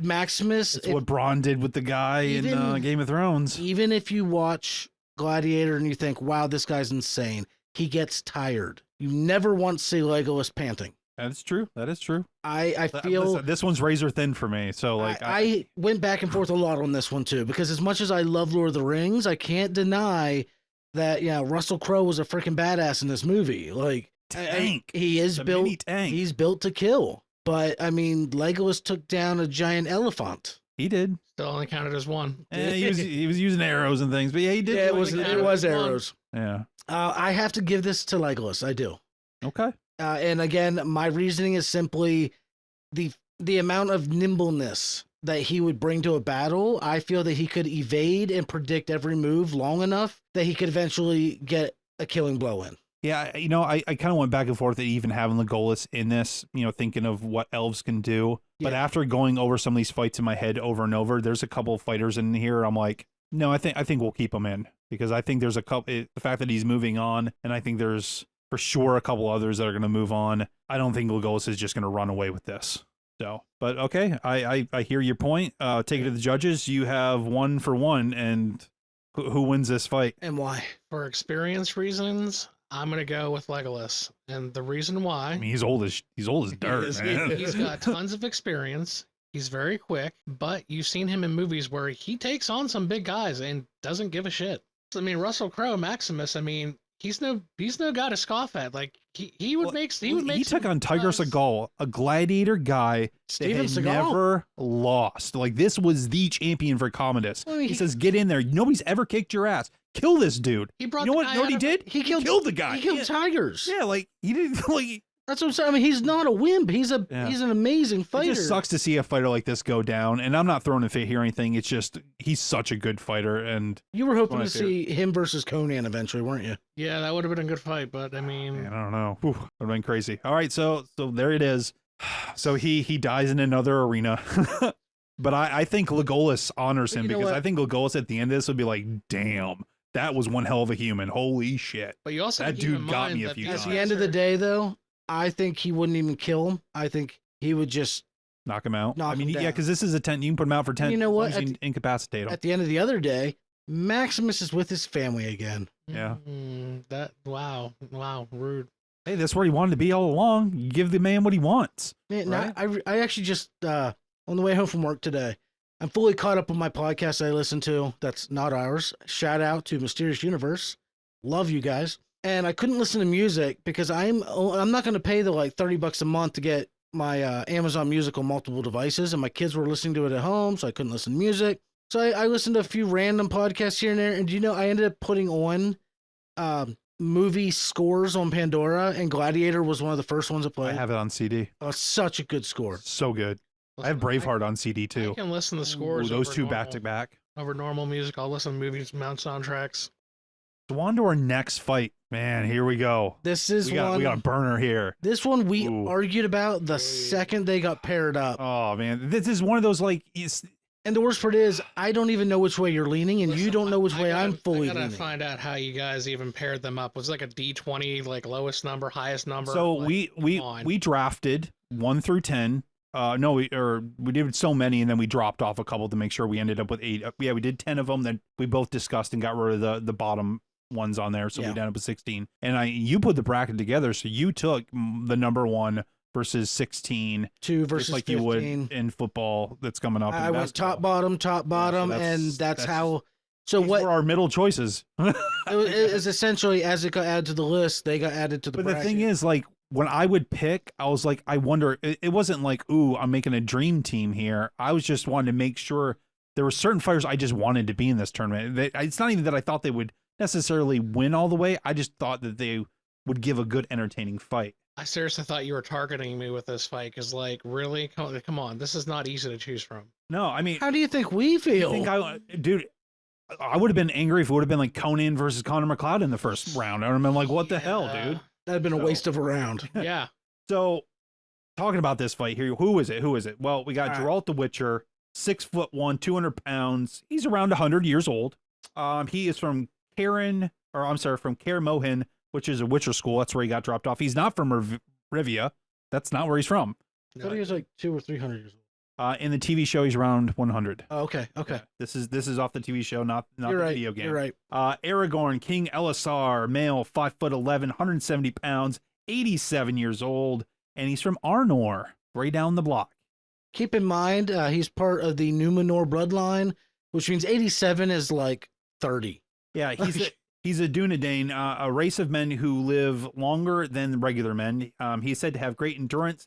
Maximus... It's what Bronn did with the guy in Game of Thrones. Even if you watch Gladiator and you think, wow, this guy's insane. He gets tired. You never once see Legolas panting. That's true. That is true. I feel Listen, this one's razor thin for me. So like I went back and forth a lot on this one too, because as much as I love Lord of the Rings, I can't deny that Russell Crowe was a freaking badass in this movie. Like tank. He is built. Tank. He's built to kill. But I mean, Legolas took down a giant elephant. He did. Still only counted as one. He was using arrows and things, but yeah, he did. Yeah, it was arrows. Yeah. I have to give this to Legolas. I do. Okay. And again, my reasoning is simply the amount of nimbleness that he would bring to a battle. I feel that he could evade and predict every move long enough that he could eventually get a killing blow in. Yeah, I kind of went back and forth at even having Legolas in this, thinking of what elves can do. But after going over some of these fights in my head over and over, there's a couple of fighters in here. I'm like, no, I think we'll keep him in, because I think there's a couple. The fact that he's moving on, and I think there's for sure a couple others that are going to move on. I don't think Legolas is just going to run away with this. So, but okay, I hear your point. Take it to the judges. You have 1 for 1, and who wins this fight? And why? For experience reasons, I'm gonna go with Legolas, and the reason why. I mean, he's old as dirt, man. He's got tons of experience. He's very quick, but you've seen him in movies where he takes on some big guys and doesn't give a shit. I mean, Russell Crowe, Maximus. I mean, he's no guy to scoff at. Like he would make. He took on Tiger Seagal, a gladiator guy Steven that had Seagal never lost. Like, this was the champion for Commodus. Well, he says, "Get in there. Nobody's ever kicked your ass. Kill this dude." He brought. You know what he did? He killed the guy. He killed tigers. Yeah, like he didn't like. That's what I'm saying. I mean, he's not a wimp. He's an amazing fighter. It just sucks to see a fighter like this go down. And I'm not throwing a fit here or anything. It's just he's such a good fighter. And you were hoping to see him versus Conan eventually, weren't you? Yeah, that would have been a good fight. But I mean, man, I don't know. Would have been crazy. All right, so there it is. So he dies in another arena. But I think Legolas honors him, because I think Legolas at the end of this would be like, damn, that was one hell of a human. Holy shit. But you also that dude got me a few times. At the end of the day, though, I think he wouldn't even kill him. I think he would just knock him out. Knock him down. Yeah, because this is a 10. You can put him out for 10. You know what? Incapacitate him. At the end of the other day, Maximus is with his family again. Yeah. Wow, rude. Hey, that's where he wanted to be all along. You give the man what he wants. Man, right? I actually just on the way home from work today, I'm fully caught up on my podcast I listen to. That's not ours. Shout out to Mysterious Universe. Love you guys. And I couldn't listen to music because I'm not going to pay the like $30 a month to get my Amazon Music on multiple devices, and my kids were listening to it at home, so I couldn't listen to music. So I listened to a few random podcasts here and there, and I ended up putting on movie scores on Pandora, and Gladiator was one of the first ones I played. I have it on CD. Oh, such a good score. So good. I have Braveheart on CD too. I can listen to scores. Those two back to back. Over normal music, I'll listen to movies, mount soundtracks. So on to our next fight. Man, here we go. This is we got a burner here. This one we argued about the second they got paired up. Oh man, this is one of those like. And the worst part is, I don't even know which way you're leaning, and you don't know which way I'm fully leaning. I gotta find out how you guys even paired them up. Was it like a D20, like lowest number, highest number? So like, we drafted 1 through 10. No, we did so many, and then we dropped off a couple to make sure we ended up with 8. Yeah, we did 10 of them. Then we both discussed and got rid of the bottom ones on there, so we ended up with 16. And you put the bracket together, so you took the number 1 versus 16, 2 versus just like 15. you would in football that's coming up. I went top bottom, yeah, so and that's how. So what were our middle choices? It is essentially, as it got added to the list, they got added to the bracket. But the thing is, like, when I would pick, I was like, I wonder. It wasn't like, ooh, I'm making a dream team here. I was just wanting to make sure there were certain fighters I just wanted to be in this tournament. It's not even that I thought they would necessarily win all the way. I just thought that they would give a good, entertaining fight. I seriously thought you were targeting me with this fight, because, like, really, come on, this is not easy to choose from. No, I mean, how do you think we feel? Dude, I would have been angry if it would have been like Conan versus Connor McLeod in the first round. I would have been like, what the hell, dude? That'd been a waste of a round. Yeah. So, talking about this fight here, who is it? Well, we got Geralt the Witcher, 6'1", 200 pounds. He's around 100 years old. He is from Kaer Mohin, which is a Witcher school. That's where he got dropped off. He's not from Rivia. That's not where he's from. I thought he was like 200 or 300 years In the TV show, he's around 100. Oh, okay. Yeah, this is off the TV show, not You're the right. video game. You're right. Aragorn, King Elisar, male, 5'11", 170 pounds, 87 years old, and he's from Arnor, right down the block. Keep in mind, he's part of the Numenor bloodline, which means 87 is like 30. Yeah, he's a Dunedain, a race of men who live longer than regular men. He's said to have great endurance.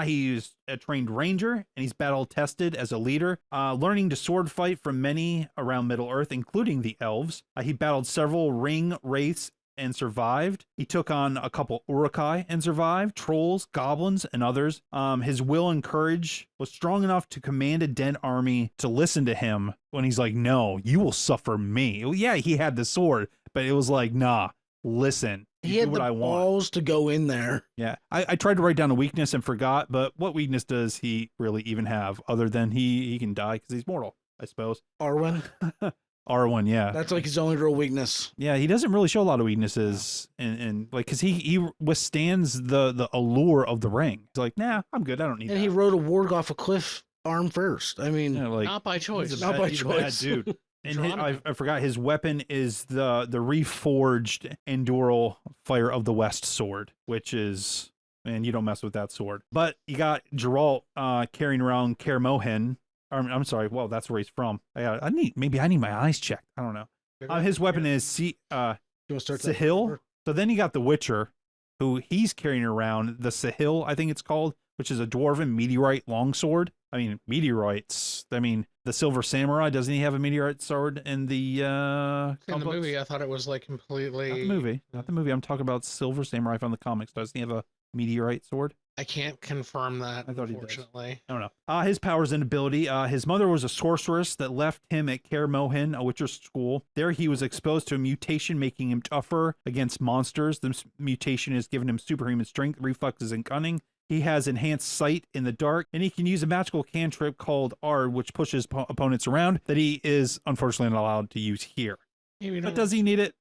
He's a trained ranger, and he's battle-tested as a leader, learning to sword fight from many around Middle-earth, including the elves. He battled several ring wraiths and survived. He took on a couple Uruk-hai and survived, trolls, goblins, and others. His will and courage was strong enough to command a dead army to listen to him when he's like, no, you will suffer me. Well, yeah, he had the sword, but it was like, nah, listen. He had the balls to go in there. Yeah, I tried to write down a weakness and forgot, but what weakness does he really even have other than he can die because he's mortal, I suppose. Arwen. Arwen, yeah. That's like his only real weakness. Yeah, he doesn't really show a lot of weaknesses, and like, because he withstands the allure of the ring. He's like, nah, I'm good. I don't need and that. he rode a warg off a cliff arm first. I mean, like, not by choice. he's Not by he's a bad choice. dude. And I forgot his weapon is the reforged Endural Fire of the West sword, which is, man, you don't mess with that sword. But you got Geralt carrying around Kaer Morhen. I'm sorry, well, that's where he's from. I need my eyes checked. I don't know. His weapon is you want to start that? Sahil. So then you got the Witcher, who he's carrying around the Sahil, I think it's called, which is a dwarven meteorite longsword. I mean, meteorites. I mean, the Silver Samurai, doesn't he have a meteorite sword in the in the movie? I thought it was like completely. Not the movie. I'm talking about Silver Samurai from the comics. Doesn't he have a meteorite sword? I can't confirm that. I thought he did. Unfortunately, I don't know. His powers and ability. His mother was a sorceress that left him at Kaer Morhen, a Witcher school. There he was exposed to a mutation, making him tougher against monsters. This mutation has given him superhuman strength, reflexes, and cunning. He has enhanced sight in the dark, and he can use a magical cantrip called Ard, which pushes opponents around, that he is unfortunately not allowed to use here. But does he need it?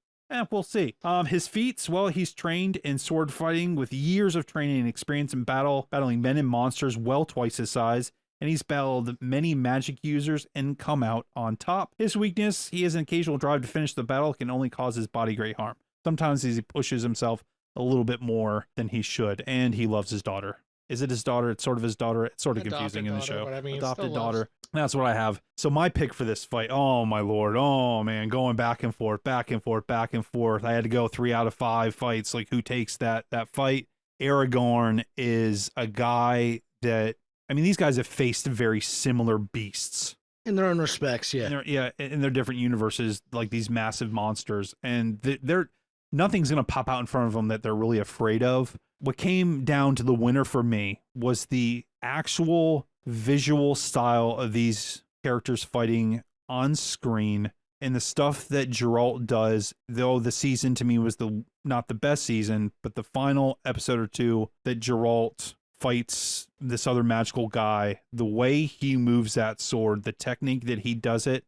We'll see. His feats, well, he's trained in sword fighting with years of training and experience in battling men and monsters well twice his size, and he's battled many magic users and come out on top. His weakness, he has an occasional drive to finish the battle, can only cause his body great harm. Sometimes he pushes himself a little bit more than he should, and he loves his daughter. Is it his daughter? It's sort of his daughter. It's sort of confusing in the show. But I mean, Adopted daughter. That's what I have. So my pick for this fight, oh my lord, oh man, going back and forth, back and forth, back and forth. I had to go 3 out of 5 fights. Like, who takes that fight? Aragorn is a guy that, I mean, these guys have faced very similar beasts. In their own respects, yeah. In their different universes, like these massive monsters, and they're nothing's gonna pop out in front of them that they're really afraid of. What came down to the winner for me was the actual visual style of these characters fighting on screen, and the stuff that Geralt does. Though the season to me was not the best season, but the final episode or two that Geralt fights this other magical guy, the way he moves that sword, the technique that he does it,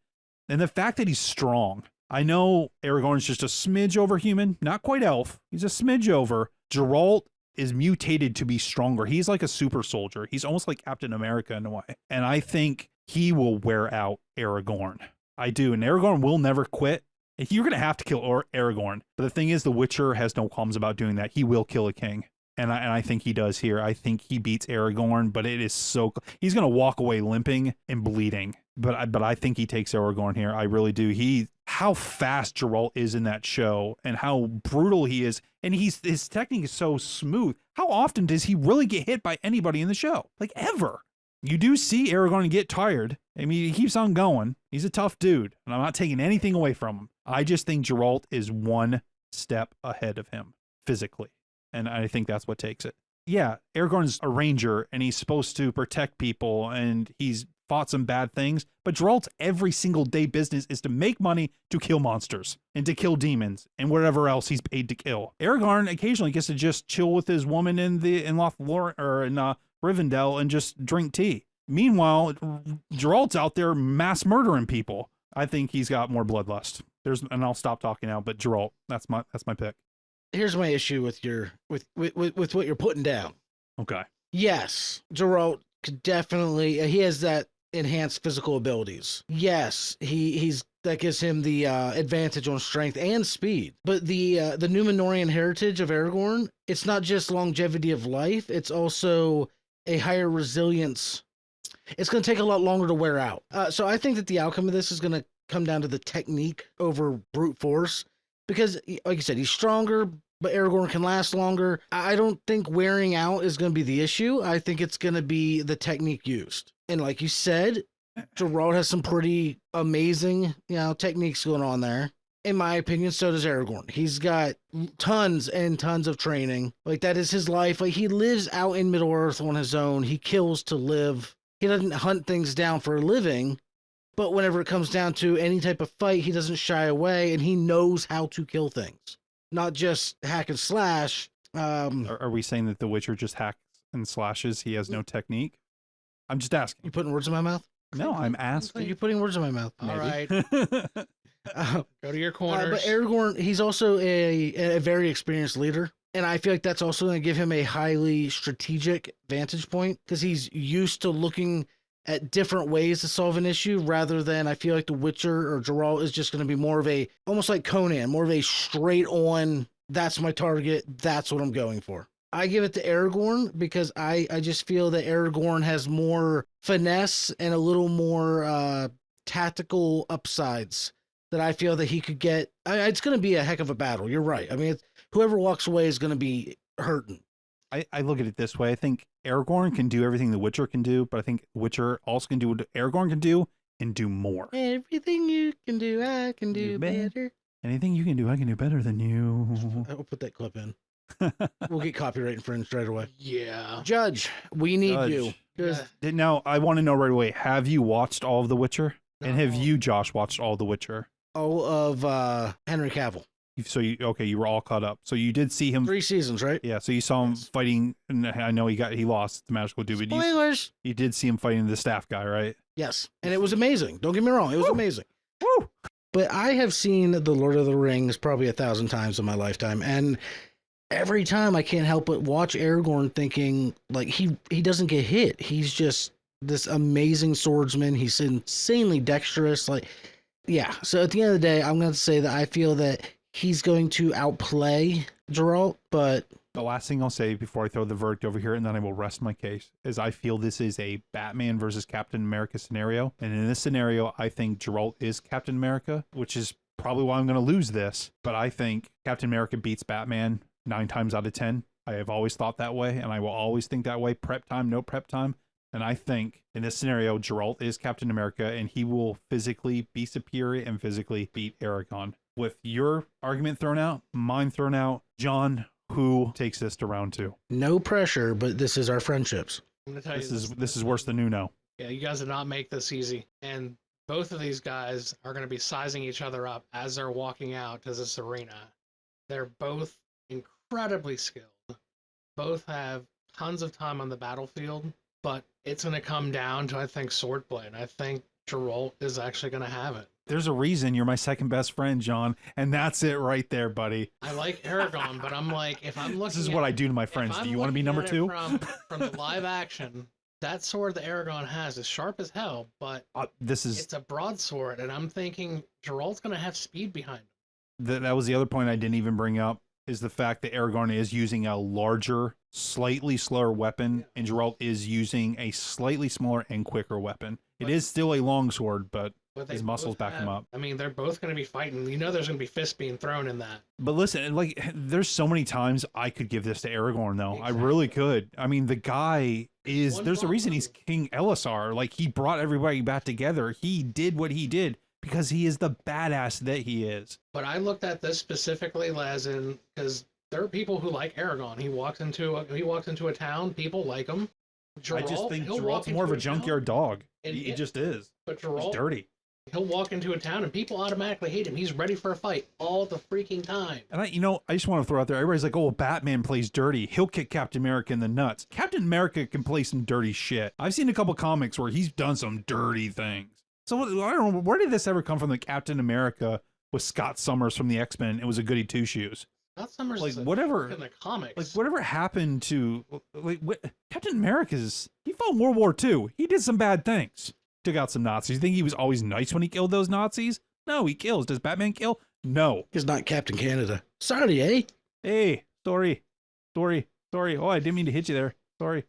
and the fact that he's strong. I know Aragorn's just a smidge over human, not quite elf. He's a smidge over. Geralt is mutated to be stronger. He's like a super soldier. He's almost like Captain America in a way. And I think he will wear out Aragorn. I do. And Aragorn will never quit. You're going to have to kill Aragorn. But the thing is, the Witcher has no qualms about doing that. He will kill a king. And I think he does here. I think he beats Aragorn, but it is so... He's going to walk away limping and bleeding. But I think he takes Aragorn here. I really do. How fast Geralt is in that show and how brutal he is. And his technique is so smooth. How often does he really get hit by anybody in the show? Like, ever. You do see Aragorn get tired. I mean, he keeps on going. He's a tough dude. And I'm not taking anything away from him. I just think Geralt is one step ahead of him physically. And I think that's what takes it. Yeah, Aragorn's a ranger and he's supposed to protect people and he's fought some bad things, but Geralt's every single day business is to make money to kill monsters and to kill demons and whatever else he's paid to kill. Aragorn occasionally gets to just chill with his woman in Lothlorien or in Rivendell and just drink tea. Meanwhile, Geralt's out there mass murdering people. I think he's got more bloodlust. And I'll stop talking now, but Geralt, that's my pick. Here's my issue with with what you're putting down. Okay. Yes, Geralt could definitely he has that enhanced physical abilities. Yes, he's that gives him the advantage on strength and speed. But the Numenorian heritage of Aragorn, it's not just longevity of life, it's also a higher resilience. It's going to take a lot longer to wear out. So I think that the outcome of this is going to come down to the technique over brute force. Because, like you said, he's stronger, but Aragorn can last longer. I don't think wearing out is going to be the issue. I think it's going to be the technique used. And like you said, Geralt has some pretty amazing, techniques going on there. In my opinion, so does Aragorn. He's got tons and tons of training. Like, that is his life. Like, he lives out in Middle-earth on his own. He kills to live. He doesn't hunt things down for a living. But whenever it comes down to any type of fight, he doesn't shy away, and he knows how to kill things. Not just hack and slash. Are we saying that The Witcher just hacks and slashes? He has no technique? I'm just asking. You putting words in my mouth? No, I'm asking. You're putting words in my mouth. All right. Uh, Go to your corners. but Aragorn, he's also a very experienced leader. And I feel like that's also going to give him a highly strategic vantage point because he's used to looking at different ways to solve an issue rather than I feel like The Witcher or Geralt is just going to be more of a, almost like Conan, more of a straight on, that's my target, that's what I'm going for. I give it to Aragorn because I just feel that Aragorn has more finesse and a little more tactical upsides that I feel that he could get. It's going to be a heck of a battle. You're right. I mean, whoever walks away is going to be hurting. I look at it this way. I think Aragorn can do everything The Witcher can do, but I think Witcher also can do what Aragorn can do and do more. Everything you can do, I can do better. Anything you can do, I can do better than you. I'll put that clip in. We'll get copyright infringed right away. Yeah. Judge, we need you. Yeah. Now, I want to know right away, have you watched all of The Witcher? And have No. you, Josh, watched all of The Witcher? All of Henry Cavill. So you were all caught up. So you did see him. 3 seasons, right? Yeah, so you saw him fighting, and I know he lost the magical dude, but Spoilers. you did see him fighting the staff guy, right? Yes, and it was amazing. Don't get me wrong, it was amazing. Woo! But I have seen The Lord of the Rings probably 1,000 times in my lifetime, and every time I can't help but watch Aragorn thinking, like, he doesn't get hit. He's just this amazing swordsman. He's insanely dexterous. Like, yeah. So at the end of the day, I'm going to say that I feel that he's going to outplay Geralt, but The last thing I'll say before I throw the verdict over here, and then I will rest my case, is I feel this is a Batman versus Captain America scenario. And in this scenario, I think Geralt is Captain America, which is probably why I'm going to lose this. But I think Captain America beats Batman 9 times out of 10. I have always thought that way, and I will always think that way. Prep time, no prep time. And I think in this scenario, Geralt is Captain America, and he will physically be superior and physically beat Aragorn. With your argument thrown out, mine thrown out, John, who takes this to round 2? no pressure, but this is our friendships. I'm gonna tell you This is worse than Nuno. Yeah, you guys did not make this easy. And both of these guys are going to be sizing each other up as they're walking out to this arena. They're both incredibly skilled. Both have tons of time on the battlefield, but it's going to come down to, I think, swordplay. And I think Geralt is actually going to have it. There's a reason you're my second best friend, John, and that's it right there, buddy. I like Aragon, but I'm like, if I'm looking This is what I do to my friends. Do you want to be number 2? From the live action, that sword that Aragon has is sharp as hell, but it's a broadsword, and I'm thinking Geralt's going to have speed behind him. That was the other point I didn't even bring up, is the fact that Aragorn is using a larger, slightly slower weapon, and Geralt is using a slightly smaller and quicker weapon. It is still a longsword, but they his muscles both back him up. I mean, they're both going to be fighting. You know there's going to be fists being thrown in that. But listen, like, there's so many times I could give this to Aragorn, though. Exactly. I really could. I mean, the guy is, One there's a wrong reason move. he's King Elisar. Like, he brought everybody back together. He did what he did because he is the badass that he is. But I looked at this specifically as in, because there are people who like Aragon. He walks into a town, people like him. I just think he'll walk Geralt's more of a into town, junkyard dog. and He it- just is. But He's Geralt, dirty. he'll walk into a town and people automatically hate him. He's ready for a fight all the freaking time. And I just want to throw out there, everybody's like, oh, Batman plays dirty. He'll kick Captain America in the nuts. Captain America can play some dirty shit. I've seen a couple comics where he's done some dirty things. So I don't know, where did this ever come from, that Captain America was Scott Summers from the X-Men? It was a goody two-shoes. Not Summers. Like is a whatever, joke in the comics. like whatever happened to Captain America's? He fought in World War II. He did some bad things. Took out some Nazis. You think he was always nice when he killed those Nazis? No, he kills. Does Batman kill? No. He's not Captain Canada. Sorry, eh? Hey, sorry. Oh, I didn't mean to hit you there. Sorry.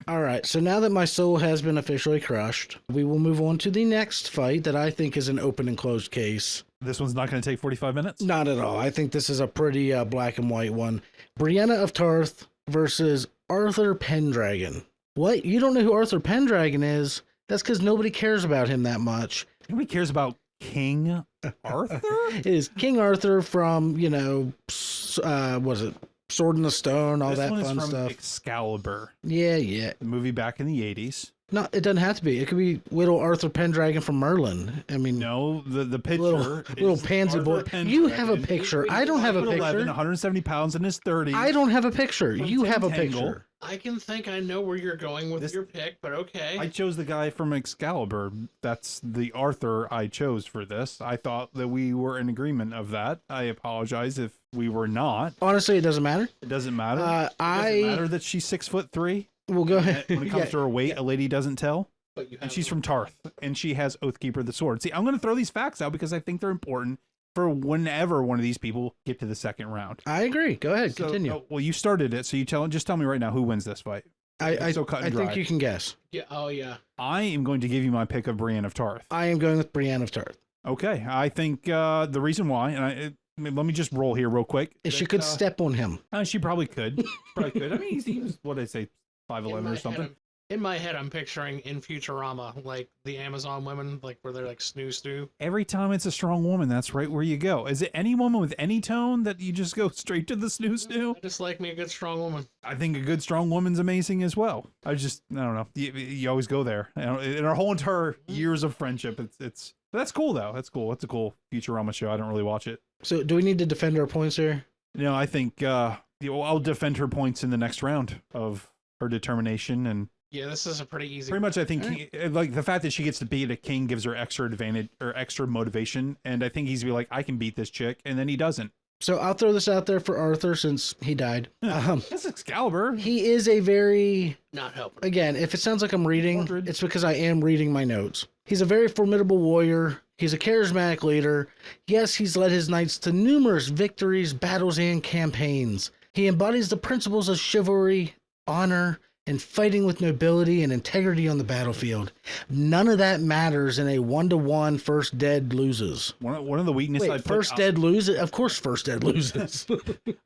All right, so now that my soul has been officially crushed, we will move on to the next fight that I think is an open and closed case. This one's not going to take 45 minutes? Not at all. I think this is a pretty black and white one. Brienne of Tarth versus Arthur Pendragon. What? You don't know who Arthur Pendragon is? That's because nobody cares about him that much. Nobody cares about King Arthur? It is King Arthur from, was it Sword in the Stone, all This that one is fun from stuff. Excalibur, Yeah. the movie back in the 80s. No, it doesn't have to be. It could be little Arthur Pendragon from Merlin. I mean, No, the picture little is pansy Arthur boy. You have a Pendragon, picture. I don't have a 5'11", picture. 170 pounds in his 30s. I don't have a picture. From You have a Tintangle. picture. I can think I know where you're going with This- your pick, but okay. I chose the guy from Excalibur. That's the Arthur I chose for this. I thought that we were in agreement of that. I apologize if we were not. Honestly, it doesn't matter. It doesn't matter. It I doesn't matter that she's 6'3". will go ahead. When it comes Yeah. to her weight, a lady doesn't tell. But you have And she's from Tarth, and she has Oathkeeper the sword. See, I'm going to throw these facts out because I think they're important for whenever one of these people get to the second round. I agree. Go ahead. So, Continue. well, you started it, so just tell me right now who wins this fight. I so cut and I think dry. you can guess. Yeah. Oh yeah. I am going to give you my pick of Brienne of Tarth. I am going with Brienne of Tarth. Okay, I think the reason why, let me just roll here real quick. If she could step on him. She probably could. Probably could. I mean, he was, what did I say, 5'11" or something? In my head, I'm picturing in Futurama, like the Amazon women, like where they're like snoo. Every time it's a strong woman, that's right where you go. Is it any woman with any tone that you just go straight to the snoo? I just like me a good strong woman. I think a good strong woman's amazing as well. I don't know. You always go there. In our whole entire years of friendship, it's but that's cool though. That's cool. It's a cool Futurama show. I don't really watch it. So do we need to defend our points here? No, I think I'll defend her points in the next round of her determination and. Yeah, this is a pretty easy. Pretty much, I think like the fact that she gets to beat a king gives her extra advantage or extra motivation, and I think he's gonna be like, I can beat this chick, and then he doesn't. So I'll throw this out there for Arthur since he died. That's Excalibur. He is a very, Not helping. again, if it sounds like I'm reading, 100. it's because I am reading my notes. He's a very formidable warrior. He's a charismatic leader. Yes, he's led his knights to numerous victories, battles, and campaigns. He embodies the principles of chivalry, honor, and fighting with nobility and integrity on the battlefield. None of that matters in a 1-to-1 first dead loses. One of the weaknesses I Wait, put first on, dead loses? Of course first dead loses.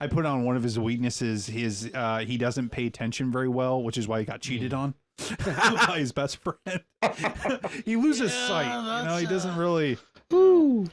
I put on one of his weaknesses. He doesn't pay attention very well, which is why he got cheated on by his best friend. He loses sight. He doesn't really. Ooh.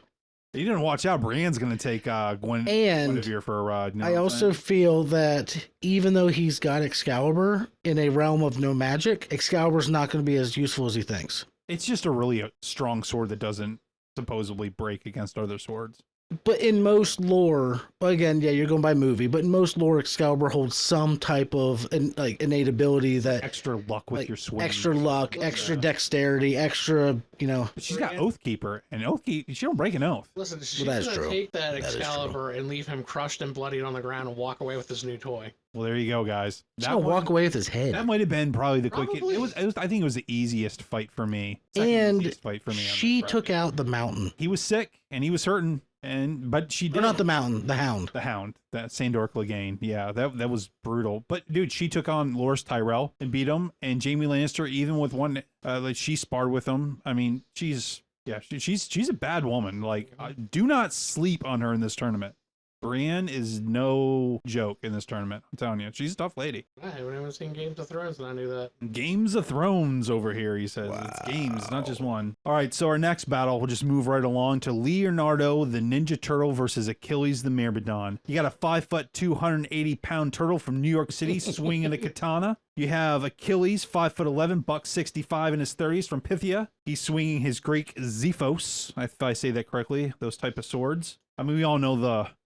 He didn't watch out. Brienne's going to take Guinevere for a ride. I also feel that even though he's got Excalibur in a realm of no magic, Excalibur's not going to be as useful as he thinks. It's just a really strong sword that doesn't supposedly break against other swords. But in most lore, well, again, yeah, you're going by movie, but in most lore, Excalibur holds some type of innate ability that Extra luck with your swing. extra luck, extra dexterity, extra, But she's got Oathkeeper, and Oathkeeper, she don't break an oath. Listen, she's that is gonna true. take that That is Excalibur and leave him crushed and bloodied on the ground and walk away with his new toy. Well, there you go, guys. he's going to walk away with his head. That might have been probably the quickest. Probably. It was. I think it was the easiest fight for me. Second And easiest fight for me. on she this took bracket. out the mountain. He was sick and he was hurting, but she Or did. not the mountain, the hound. The Hound, that Sandor Clegane. Yeah, that was brutal. But dude, she took on Loras Tyrell and beat him, and Jaime Lannister, even with one, like she sparred with him. I mean, she's a bad woman. Like, do not sleep on her in this tournament. Brienne is no joke in this tournament. I'm telling you, she's a tough lady. I haven't even seen Games of Thrones, and I knew that. Games of Thrones over here, he says. It's games, not just one. All right, so our next battle, we'll just move right along to Leonardo the Ninja Turtle versus Achilles the Myrmidon. You got a 5'2", 280-pound turtle from New York City swinging a katana. You have Achilles, 5'11", $165 in his 30s from Pythia. He's swinging his Greek Xephos, if I say that correctly, those type of swords. I mean,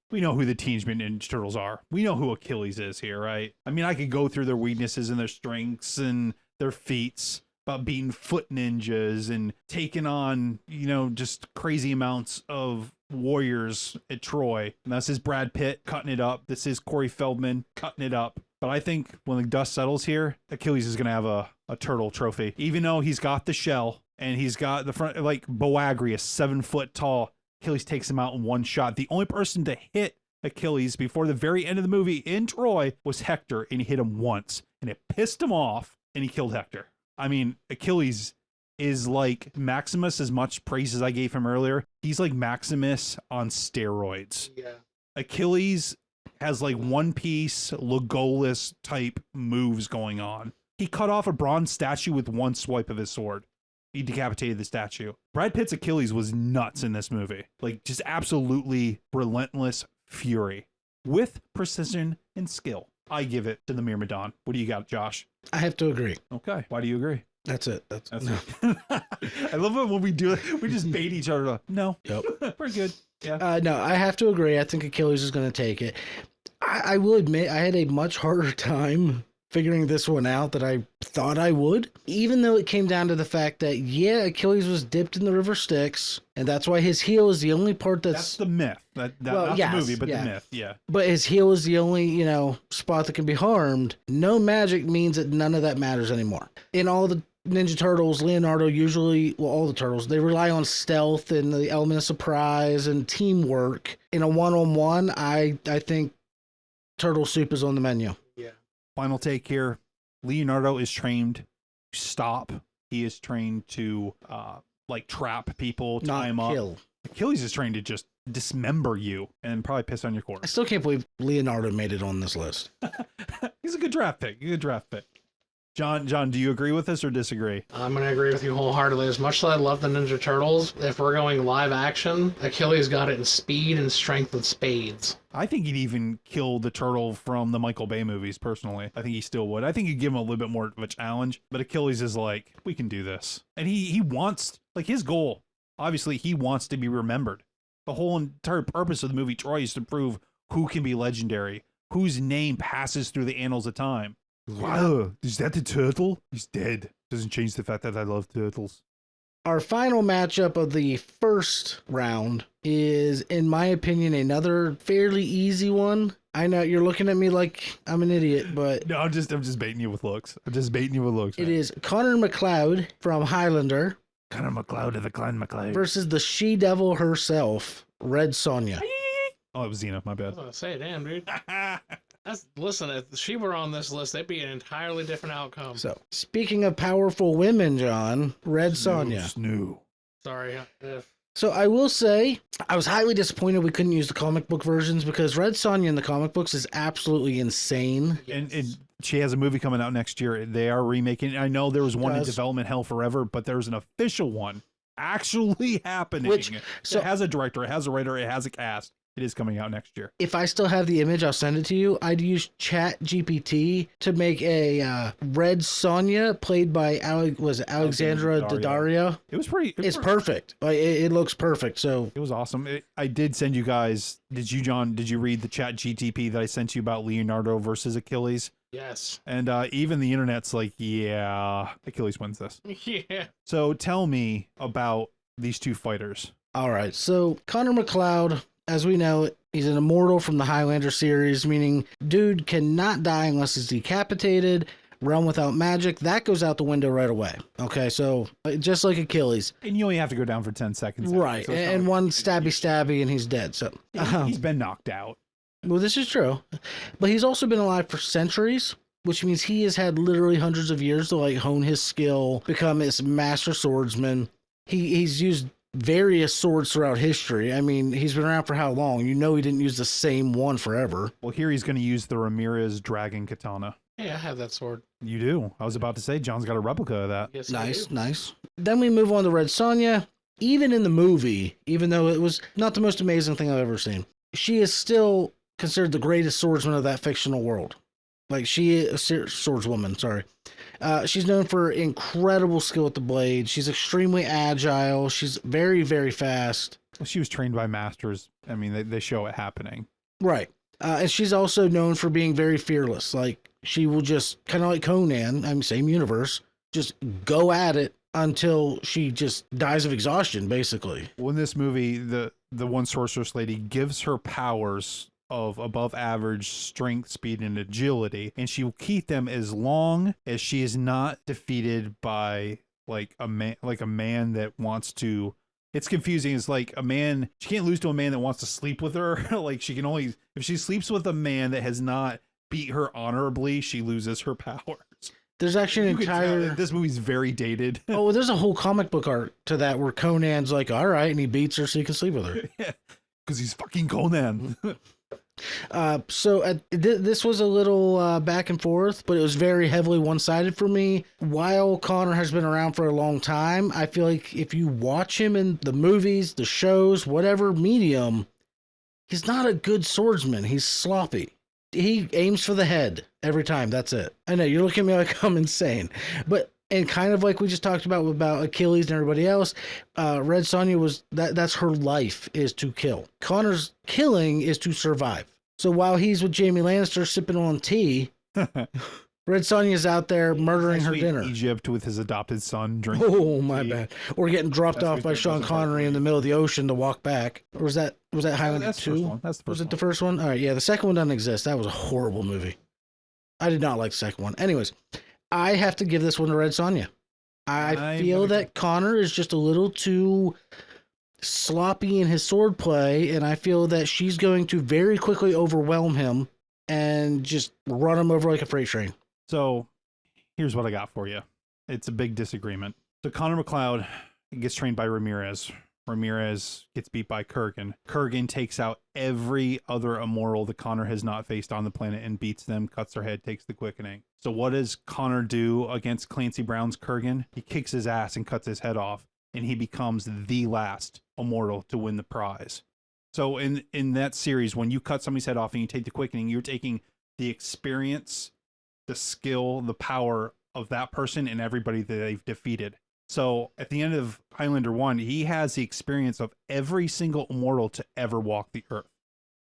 we know who the Teenage Mutant Ninja Turtles are. We know who Achilles is here, right? I mean, I could go through their weaknesses and their strengths and their feats about being foot ninjas and taking on, just crazy amounts of warriors at Troy. And this is Brad Pitt cutting it up. This is Corey Feldman cutting it up. But I think when the dust settles here, Achilles is going to have a turtle trophy. Even though he's got the shell and he's got the front, like Boagrius, 7 foot tall. Achilles takes him out in one shot. The only person to hit Achilles before the very end of the movie in Troy was Hector, and he hit him once. And it pissed him off, and he killed Hector. I mean, Achilles is like Maximus, as much praise as I gave him earlier. He's like Maximus on steroids. Yeah. Achilles has like One Piece, Legolas type moves going on. He cut off a bronze statue with one swipe of his sword. He decapitated the statue. Brad Pitt's Achilles was nuts in this movie. Like, just absolutely relentless fury with precision and skill. I give it to the Myrmidon. What do you got, Josh? I have to agree. Okay. Why do you agree? That's it. That's it. I love it when we do it. We just bait each other. No. Yep. We're good. Yeah. No, I have to agree. I think Achilles is going to take it. I will admit, I had a much harder time figuring this one out than I thought I would, even though it came down to the fact that, yeah, Achilles was dipped in the river Styx, and that's why his heel is the only part that's the myth. Not yes, the movie, but yeah. the myth, yeah. But his heel is the only, spot that can be harmed. No magic means that none of that matters anymore. In all the Ninja Turtles, Leonardo usually, well, all the Turtles, they rely on stealth and the element of surprise and teamwork. In a one-on-one, I think Turtle Soup is on the menu. Yeah. Final take here. Leonardo is trained to stop. He is trained to trap people, tie them up. Kill. Achilles is trained to just dismember you and probably piss on your I corpse. still can't believe Leonardo made it on this list. He's a good draft pick. John, do you agree with this or disagree? I'm going to agree with you wholeheartedly. As much as I love the Ninja Turtles, if we're going live action, Achilles got it in speed and strength with spades. I think he'd even kill the turtle from the Michael Bay movies, personally. I think he still would. I think he'd give him a little bit more of a challenge, but Achilles is like, we can do this. And he wants, like, his goal, obviously, he wants to be remembered. The whole entire purpose of the movie Troy is to prove who can be legendary, whose name passes through the annals of time. Wow, is that the turtle? He's dead. Doesn't change the fact that I love turtles. Our final matchup of the first round is, in my opinion, another fairly easy one. I know you're looking at me like I'm an idiot, but no, I'm just baiting you with looks. It is Connor McLeod from Highlander. Connor McLeod of the Clan McLeod versus the she-devil herself, Red Sonja. Oh, it was Xena. My I bad. was going to say, damn, dude. Listen, if she were on this list, it'd be an entirely different outcome. So, speaking of powerful women, John, Red Sonja. Snoo. Sorry. So I will say, I was highly disappointed we couldn't use the comic book versions because Red Sonja in the comic books is absolutely insane. And she has a movie coming out next year. They are remaking. I know there was one in development hell forever, but there's an official one actually happening. It has a director, it has a writer, it has a cast. It is coming out next year. If I still have the image, I'll send it to you. I'd use Chat GPT to make a Red Sonja played by Alexandra Daddario. It's perfect. It looks perfect. So it was awesome. I did send you guys. Did you, John? Did you read the Chat GTP that I sent you about Leonardo versus Achilles? Yes. And even the internet's like, yeah, Achilles wins this. Yeah. So tell me about these two fighters. All right. So Connor McLeod, as we know, he's an immortal from the Highlander series, meaning dude cannot die unless he's decapitated, realm without magic. That goes out the window right away. Okay, so just like Achilles. And you only have to go down for 10 seconds. Right, so and one stabby and he's dead. So he's been knocked out. Well, this is true. But he's also been alive for centuries, which means he has had literally hundreds of years to hone his skill, become this master swordsman. He's used various swords throughout history. I mean, he's been around for how long? You know he didn't use the same one forever. Well, here he's going to use the Ramirez Dragon Katana. Hey, I have that sword. You do? I was about to say, John's got a replica of that. Yes, nice. Then we move on to Red Sonja. Even in the movie, even though it was not the most amazing thing I've ever seen, she is still considered the greatest swordsman of that fictional world. She is swordswoman, sorry. She's known for incredible skill with the blade. She's extremely agile. She's very, very fast. Well, she was trained by masters. I mean, they show it happening. Right. And she's also known for being very fearless. She will just, kind of like Conan, same universe, just go at it until she just dies of exhaustion, basically. Well, in this movie, the one sorceress lady gives her powers of above average strength, speed, and agility, and she will keep them as long as she is not defeated by like a man that wants to. It's confusing. It's like a man, she can't lose to a man that wants to sleep with her. Like she can only, if she sleeps with a man that has not beat her honorably, she loses her powers. There's actually an entire. This movie's very dated. Oh, there's a whole comic book art to that where Conan's like, all right, and he beats her so he can sleep with her. Yeah, because he's fucking Conan. This was a little back and forth, but it was very heavily one-sided for me. While Connor has been around for a long time, I feel like if you watch him in the movies, the shows, whatever medium, he's not a good swordsman. He's sloppy. He aims for the head every time. That's it. I know you're looking at me like I'm insane, but and kind of like we just talked about Achilles and everybody else, Red Sonja was that's her life is to kill. Connor's killing is to survive. So while he's with Jaime Lannister sipping on tea, Red Sonja's out there murdering her dinner. Egypt with his adopted son drinking. Oh, my bad. Or getting dropped off by Sean Connery in the middle of the ocean to walk back. Or was that Highlander 2? That's the first one. Was it the first one? All right, yeah, the second one doesn't exist. That was a horrible movie. I did not like the second one. Anyways, I have to give this one to Red Sonja. I feel that Connor is just a little too sloppy in his sword play, and I feel that she's going to very quickly overwhelm him and just run him over like a freight train. So here's what I got for you. It's a big disagreement. So Connor McLeod gets trained by Ramirez. Ramirez gets beat by Kurgan. Kurgan takes out every other immortal that Connor has not faced on the planet and beats them, cuts their head, takes the quickening. So what does Connor do against Clancy Brown's Kurgan? He kicks his ass and cuts his head off, and he becomes the last immortal to win the prize. So in that series, when you cut somebody's head off and you take the quickening, you're taking the experience, the skill, the power of that person and everybody that they've defeated. So at the end of Highlander 1, he has the experience of every single immortal to ever walk the earth.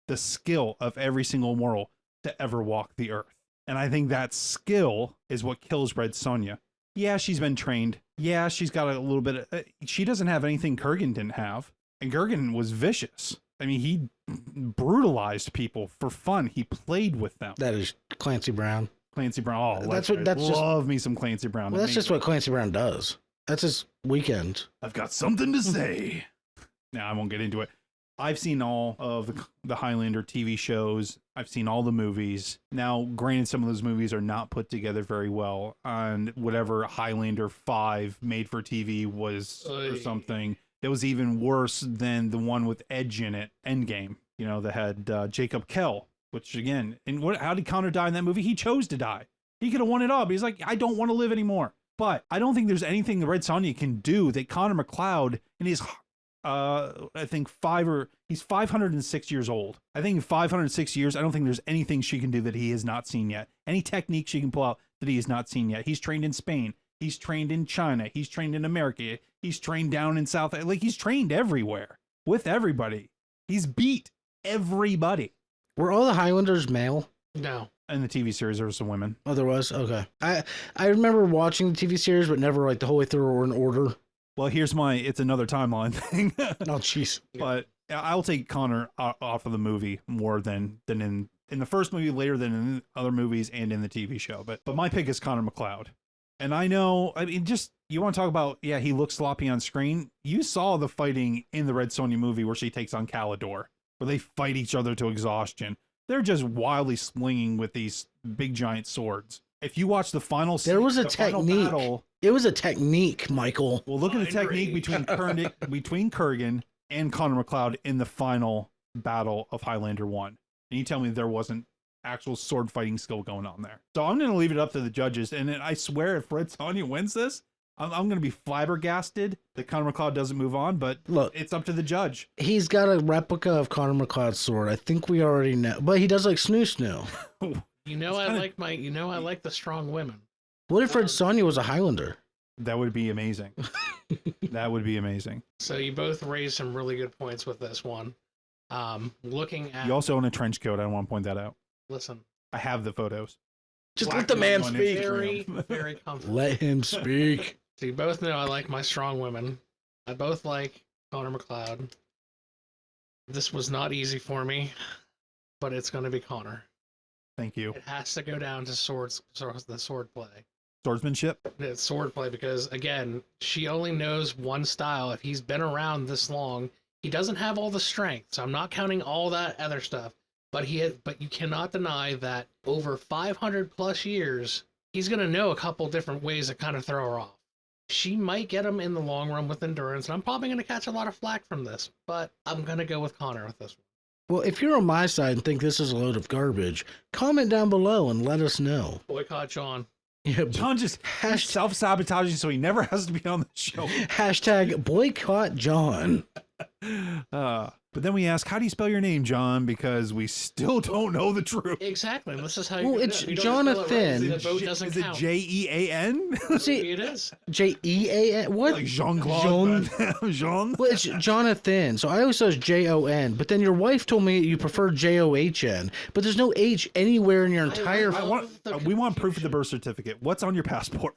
The skill of every single immortal to ever walk the earth. And I think that skill is what kills Red Sonja. Yeah, she's been trained. Yeah, she's got a little bit of... she doesn't have anything Kurgan didn't have. And Kurgan was vicious. I mean, he brutalized people for fun. He played with them. That is Clancy Brown. Clancy Brown. Oh, that's love me some Clancy Brown. Well, that's just what Clancy Brown does. That's his weekend. I've got something to say. Now, I won't get into it. I've seen all of the Highlander TV shows. I've seen all the movies. Now, granted, some of those movies are not put together very well. And whatever Highlander 5 made for TV was or something that was even worse than the one with Edge in it, Endgame. You know, that had Jacob Kell, which again, and how did Connor die in that movie? He chose to die. He could have won it all, but he's like, I don't want to live anymore. But I don't think there's anything the Red Sonja can do that Connor McLeod, in his, I think he's 506 years old. I think in 506 years, I don't think there's anything she can do that he has not seen yet. Any technique she can pull out that he has not seen yet. He's trained in Spain. He's trained in China. He's trained in America. He's trained down in South. Like, he's trained everywhere with everybody. He's beat everybody. Were all the Highlanders male? No. In the TV series, there were some women. Oh, there was? Okay. I remember watching the TV series, but never like the whole way through or in order. Well, here's it's another timeline thing. Oh, jeez. But I'll take Connor off of the movie more than in the first movie, later than in other movies and in the TV show. But my pick is Connor McLeod. And I know, I mean, just, you want to talk about, yeah, he looks sloppy on screen. You saw the fighting in the Red Sonja movie where she takes on Calidor, where they fight each other to exhaustion. They're just wildly swinging with these big giant swords. If you watch the final scene, there was a technique. Battle, it was a technique, Michael. Well, look at the technique between Kurgan and Connor McLeod in the final battle of Highlander 1. And you tell me there wasn't actual sword fighting skill going on there. So I'm going to leave it up to the judges. And I swear if Red Sonja wins this, I'm going to be flabbergasted that Connor McLeod doesn't move on, but look, it's up to the judge. He's got a replica of Connor McLeod's sword. I think we already know, but he does like snoo. I like the strong women. What if Red Sonja was a Highlander? That would be amazing. That would be amazing. So you both raised some really good points with this one. Looking at, you also own a trench coat. I want to point that out. Listen, I have the photos. Just let the man speak. Very, very comfortable. Let him speak. So you both know I like my strong women. I both like Connor McLeod. This was not easy for me, but it's going to be Connor. Thank you. It has to go down to the sword play. Swordsmanship. It's sword play because, again, she only knows one style. If he's been around this long, he doesn't have all the strength. So I'm not counting all that other stuff. But you cannot deny that over 500 plus years, he's going to know a couple different ways to kind of throw her off. She might get him in the long run with endurance, and I'm probably going to catch a lot of flack from this, but I'm going to go with Connor with this one. Well, if you're on my side and think this is a load of garbage, comment down below and let us know. Boycott John. Yeah, John just self-sabotaging so he never has to be on the show. Hashtag boycott John. But then we ask, how do you spell your name, John? Because we still don't know the truth. Exactly. This is how you Well, do it's it. If you don't Jonathan. spell it right, the vote doesn't Is it count. Jean? See, It is. Jean. What? Like Jean-Claude? Jean? Well, it's Jonathan. So I always says Jon. But then your wife told me you prefer John. But there's no H anywhere in your entire. We want proof of the birth certificate. What's on your passport?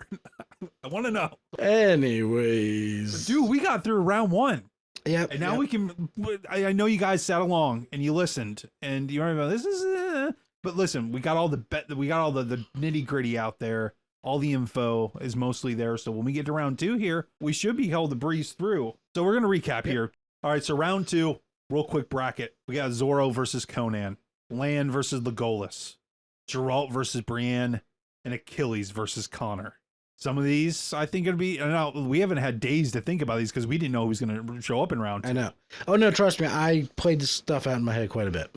I want to know. Anyways, Dude, we got through round one. Yep. And now we can. I know you guys sat along and you listened, and you remember this is. But listen, we got all the nitty gritty out there. All the info is mostly there. So when we get to round two here, we should be able to breeze through. So we're gonna recap here. All right. So round two, real quick bracket. We got Zoro versus Conan, Lan versus Legolas, Geralt versus Brienne, and Achilles versus Connor. Some of these, I think, it'll be. We haven't had days to think about these because we didn't know who was going to show up in round two. I know. Oh no, trust me, I played this stuff out in my head quite a bit.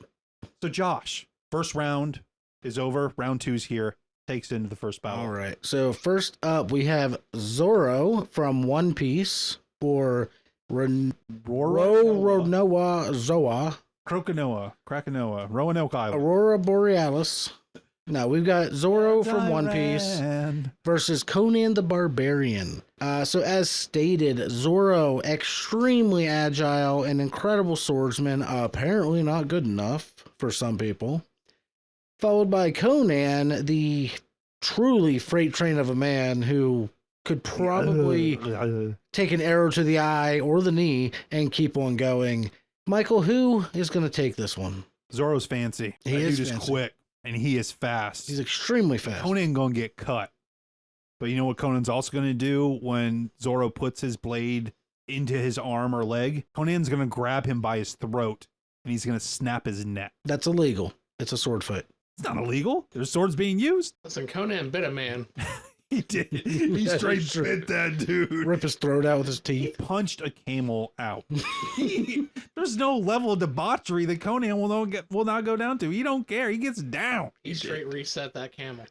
So, Josh, first round is over. Round two's here. Takes into the first battle. All right. So first up, we have Zoro from One Piece, or Roronoa Zoa, Krakenoa, Roanoke Island. Aurora Borealis. No, we've got Zoro from One Piece versus Conan the Barbarian. So as stated, Zoro, extremely agile and incredible swordsman, apparently not good enough for some people. Followed by Conan, the truly freight train of a man who could probably take an arrow to the eye or the knee and keep on going. Michael, who is going to take this one? Zoro's fancy. That dude is fancy. quick. And he is fast. He's extremely fast. Conan gonna get cut. But you know what Conan's also gonna do when Zoro puts his blade into his arm or leg? Conan's gonna grab him by his throat and he's gonna snap his neck. That's illegal. It's a sword fight. It's not illegal. There's swords being used. Listen, Conan bit a man. He did. He Yeah, straight sure. bit that dude. Rip his throat out with his He teeth. punched a camel out. There's no level of debauchery that Conan will not go down to. He don't care. He gets down. He straight reset that camel.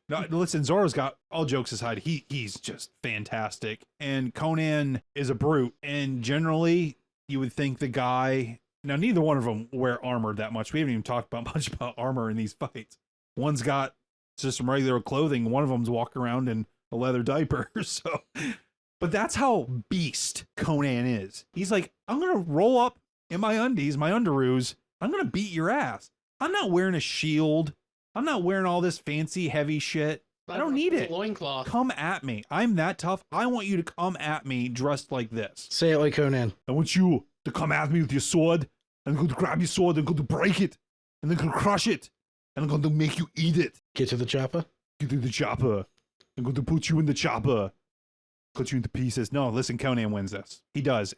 No, listen, Zoro's got, all jokes aside, he's just fantastic. And Conan is a brute. And generally, you would think the guy, now neither one of them wear armor that much. We haven't even talked much about armor in these fights. One's got just some regular clothing. One of them's walking around in a leather diaper. So, but that's how beast Conan is. He's like, I'm going to roll up in my undies, my underoos. I'm going to beat your ass. I'm not wearing a shield. I'm not wearing all this fancy, heavy shit. I don't need it. Loincloth. Come at me. I'm that tough. I want you to come at me dressed like this. Say it like Conan. I want you to come at me with your sword. I'm going to grab your sword and going to break it. And then going to crush it. And I'm going to make you eat it. Get to the chopper. Get to the chopper. I'm going to put you in the chopper. Cut you into pieces. No, listen, Conan wins this. He does.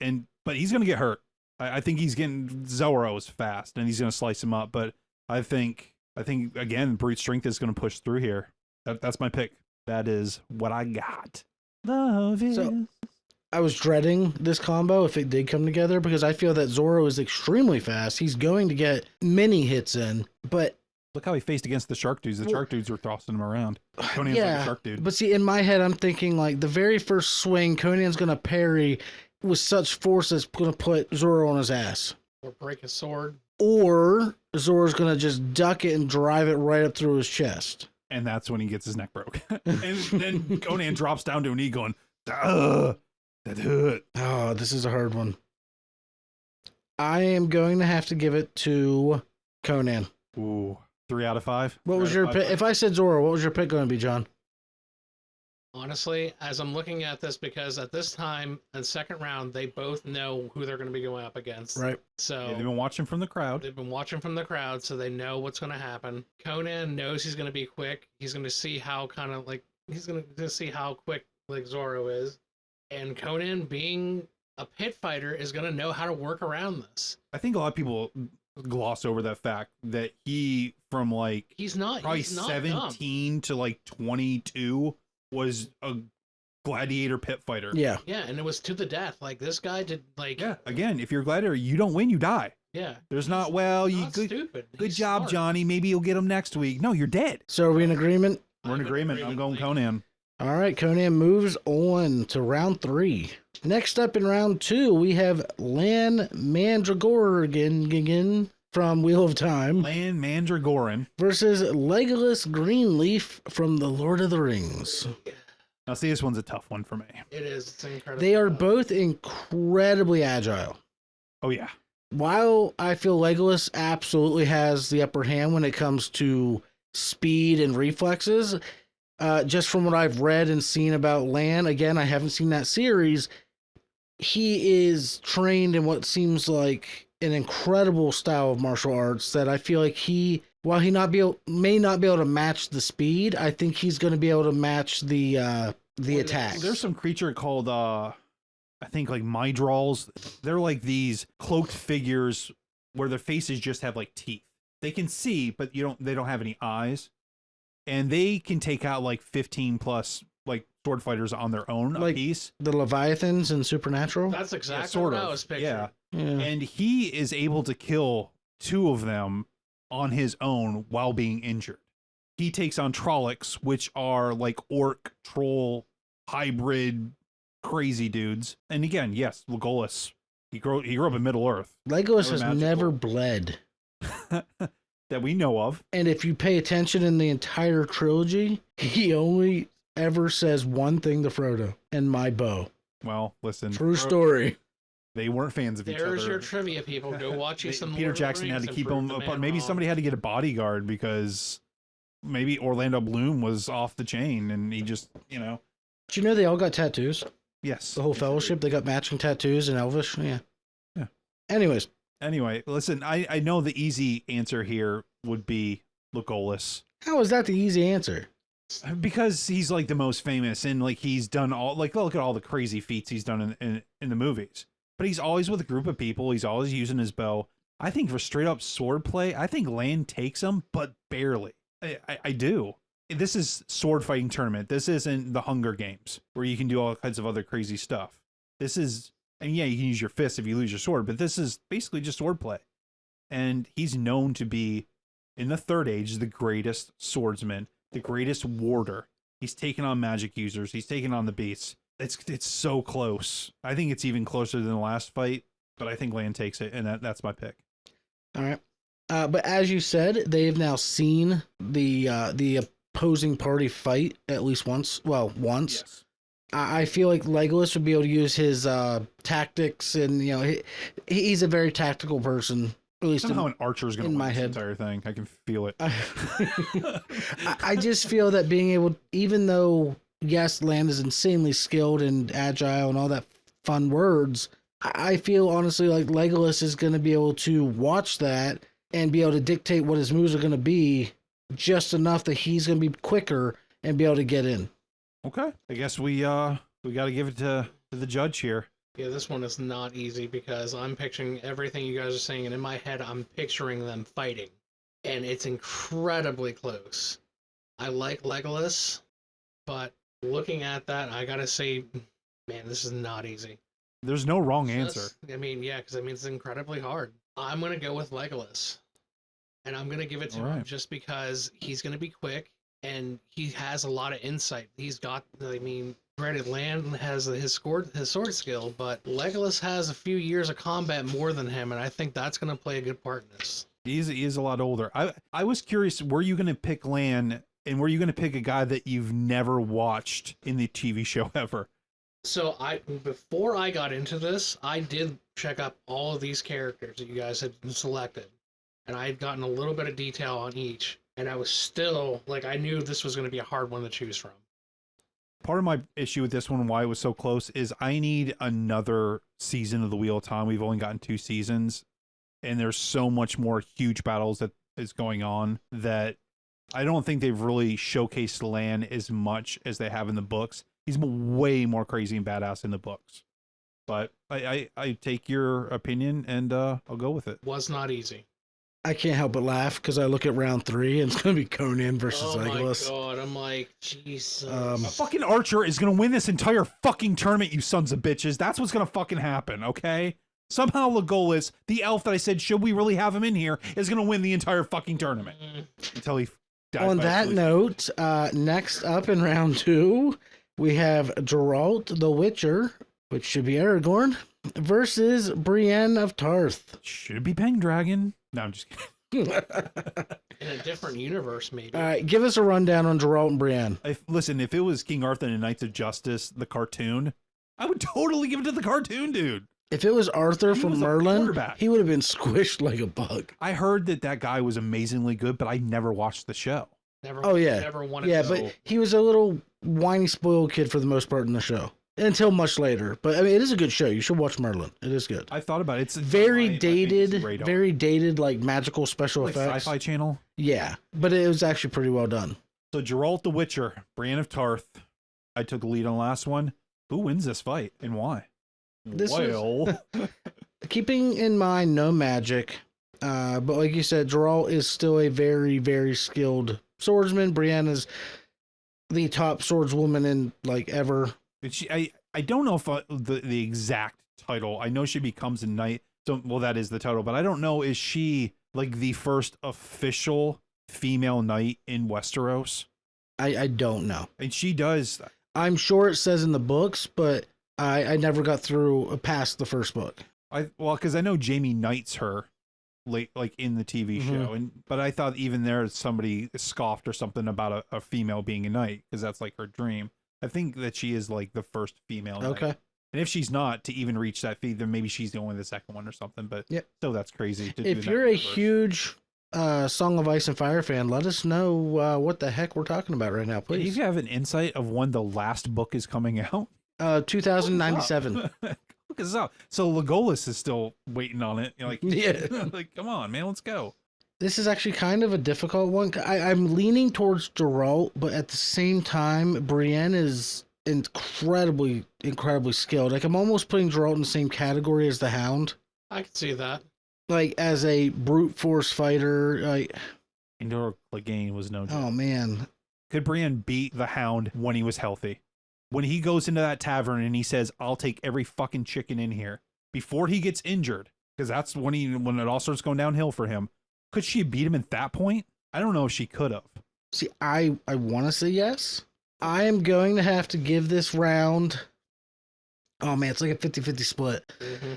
But he's going to get hurt. I think he's getting, Zoro is fast and he's going to slice him up. But I think again, brute strength is going to push through here. That's my pick. That is what I got. Love is. So, I was dreading this combo if it did come together because I feel that Zoro is extremely fast. He's going to get many hits in, but Look how he faced against the shark dudes. The shark dudes were tossing him around. Conan's like a shark dude. But see, in my head, I'm thinking like the very first swing, Conan's going to parry with such force that's going to put Zoro on his ass. Or break his sword. Or Zoro's going to just duck it and drive it right up through his chest. And that's when he gets his neck broke. And then Conan drops down to a knee going, that hurt. Oh, this is a hard one. I am going to have to give it to Conan. Ooh, 3 out of 5. What was your pick? If I said Zoro, what was your pick going to be, John? Honestly, as I'm looking at this, because at this time in second round, they both know who they're going to be going up against. Right. So Yeah, they've been watching from the crowd. they've been watching from the crowd, so they know what's going to happen. Conan knows he's going to be quick. He's going to see how he's going to see how quick like Zoro is, and Conan, being a pit fighter, is going to know how to work around this. I think a lot of people gloss over that fact that he, from like He's not probably he's not 17 to like 22, was a gladiator pit fighter. Yeah. Yeah, and it was to the death. Like this guy did like Yeah. Again, if you're a gladiator, you don't win, you die. yeah. There's not, well, you Not good, stupid. good He's job, smart. Johnny. Maybe you'll get him next week. No, you're dead. So are we in agreement? We're in agreement. I'm going Conan. All right, Conan moves on to round 3. Next up in round 2, we have Lan Mandragoran from Wheel of Time Lan Mandragoran. versus Legolas Greenleaf from The Lord of the Rings. Now, see, this one's a tough one for me. It is. It's incredible. They are both incredibly agile. Oh, yeah. While I feel Legolas absolutely has the upper hand when it comes to speed and reflexes, just from what I've read and seen about Lan, again, I haven't seen that series, he is trained in what seems like an incredible style of martial arts that I feel like while he may not be able to match the speed, I think he's going to be able to match the attack. There's some creature called, I think, like Mydrals. They're like these cloaked figures where their faces just have like teeth. They can see, but they don't have any eyes. And they can take out like 15 plus like sword fighters on their own a Like piece. the Leviathans in Supernatural. That's exactly sort what of. I was picturing. Yeah. Yeah. And he is able to kill 2 of them on his own while being injured. He takes on Trollocs, which are like orc, troll, hybrid, crazy dudes. And again, yes, Legolas. He grew up in Middle Earth. Legolas has magical. never bled. That we know of. And if you pay attention in the entire trilogy, he only ever says one thing to Frodo, and my bow. Well, listen. True story. They weren't fans of each other. There's your trivia, people. Go watch you some. Peter Lord of the Jackson had Rings to and keep prove him the apart. man Maybe wrong. somebody had to get a bodyguard because maybe Orlando Bloom was off the chain and he just, Do you know they all got tattoos? yes. The whole fellowship, they got matching tattoos in Elvish. Yeah. Yeah. Anyways, Anyway, listen, I know the easy answer here would be Legolas. how is that the easy answer? Because he's like the most famous and like he's done all, like, look at all the crazy feats he's done in the movies. But he's always with a group of people. He's always using his bow. I think for straight up sword play, I think Lan takes him, but barely. I do. This is sword fighting tournament. This isn't the Hunger Games where you can do all kinds of other crazy stuff. This is, and yeah, you can use your fists if you lose your sword, but this is basically just sword play. And he's known to be, in the Third Age, the greatest swordsman, the greatest warder. He's taken on magic users. He's taken on the beasts. It's so close. I think it's even closer than the last fight, but I think Lan takes it, and that's my pick. All right. But as you said, they have now seen the opposing party fight at least once. Well, once. Yes. I feel like Legolas would be able to use his tactics, and he's a very tactical person. At least Somehow an archer is going to in win my this head. entire thing. I can feel it. I just feel that being able, even though yes, Lan is insanely skilled and agile and all that fun words, I feel honestly like Legolas is going to be able to watch that and be able to dictate what his moves are going to be just enough that he's going to be quicker and be able to get in. Okay. I guess we got to give it to the judge here. Yeah, this one is not easy because I'm picturing everything you guys are saying, and in my head, I'm picturing them fighting. And it's incredibly close. I like Legolas, but looking at that, I gotta say, man, this is not easy. There's no wrong answer. I mean, yeah, because it's incredibly hard. I'm gonna go with Legolas. And I'm gonna give it to him Alright. just because he's gonna be quick, and he has a lot of insight. He's got, granted, Lan has his sword skill, but Legolas has a few years of combat more than him, and I think that's going to play a good part in this. He is a lot older. I was curious, were you going to pick Lan, and were you going to pick a guy that you've never watched in the TV show ever? So before I got into this, I did check up all of these characters that you guys had selected, and I had gotten a little bit of detail on each, and I was still, I knew this was going to be a hard one to choose from. part of my issue with this one, why it was so close, is I need another season of the Wheel of Time. We've only gotten 2 seasons, and there's so much more huge battles that is going on that I don't think they've really showcased Lan as much as they have in the books. He's way more crazy and badass in the books. But I take your opinion, and I'll go with it. Was not easy. I can't help but laugh because I look at round 3 and it's going to be Conan versus Oh my Legolas. god, I'm like, Jesus. A fucking archer is going to win this entire fucking tournament, you sons of bitches. That's what's going to fucking happen, okay? Somehow Legolas, the elf that I said, should we really have him in here, is going to win the entire fucking tournament. Until he dies. On that note, next up in round 2, we have Geralt the Witcher, which should be Aragorn, versus Brienne of Tarth. Should be Pendragon. No, I'm just kidding. In a different universe, maybe. All right, give us a rundown on Geralt and Brienne. Listen, if it was King Arthur and Knights of Justice, the cartoon, I would totally give it to the cartoon, dude. If it was Arthur He from was a Merlin, quarterback. he would have been squished like a bug. I heard that guy was amazingly good, but I never watched the show. Never, Oh, yeah. Never wanted Yeah, to but he was a little whiny, spoiled kid for the most part in the show. Until much later. But I mean, it is a good show. You should watch Merlin. It is good. I thought about it. It's Very my dated, radar. very dated, like magical special like effects. Sci-Fi Channel. Yeah, but it was actually pretty well done. So Geralt the Witcher, Brienne of Tarth. I took the lead on the last one. Who wins this fight and why? This well, Keeping in mind no magic, but like you said, Geralt is still a very, very skilled swordsman. Brienne is the top swordswoman in like ever. I don't know if the exact title. I know she becomes a knight. So well, that is the title, but I don't know. Is she like the first official female knight in Westeros? I don't know. And she does. I'm sure it says in the books, but I never got through past the first book. Because I know Jamie knights her late, like in the TV show, but I thought even there somebody scoffed or something about a female being a knight because that's like her dream. I think that she is like the first female knight. Okay. And if she's not to even reach that feat, then maybe she's only the second one or something. But still, that's crazy. If you're a huge Song of Ice and Fire fan, let us know what the heck we're talking about right now, please. Do you have an insight of when the last book is coming out? 2097. Look us up. So Legolas is still waiting on it. You're like, Yeah. like, come on, man, let's go. This is actually kind of a difficult one. I'm leaning towards Geralt, but at the same time, Brienne is incredibly skilled. Like, I'm almost putting Geralt in the same category as the Hound. I can see that. Like, as a brute force fighter, like... Endor Clegane was no joke. Oh, man. Could Brienne beat the Hound when he was healthy? When he goes into that tavern and he says, I'll take every fucking chicken in here, before he gets injured, because that's when it all starts going downhill for him. Could she beat him at that point? I don't know if she could have. See, I want to say yes. I am going to have to give this round... Oh, man, it's like a 50-50 split. Mm-hmm.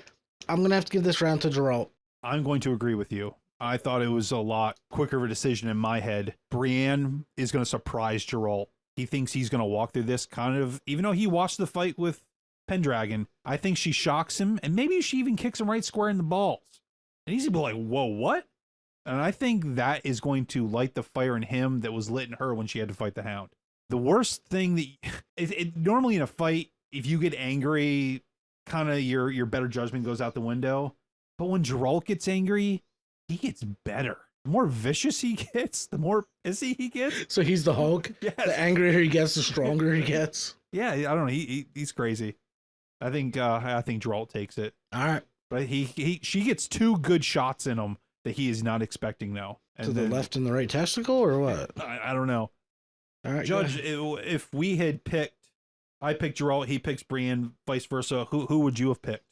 I'm going to have to give this round to Geralt. I'm going to agree with you. I thought it was a lot quicker of a decision in my head. Brienne is going to surprise Geralt. He thinks he's going to walk through this kind of, even though he watched the fight with Pendragon, I think she shocks him, and maybe she even kicks him right square in the balls. And he's going to be like, whoa, what? And I think that is going to light the fire in him that was lit in her when she had to fight the Hound. The worst thing that, normally in a fight, if you get angry, kind of your better judgment goes out the window. But when Geralt gets angry, he gets better. The more vicious he gets, the more pissy he gets. So he's the Hulk? Yes. The angrier he gets, the stronger he gets? Yeah, I don't know. He's crazy. I think Geralt takes it. All right. But she gets 2 good shots in him that he is not expecting now. And To the left and the right testicle, or what? I don't know. All right, Judge, if we had I picked Geralt, he picks Brienne, vice versa. Who would you have picked?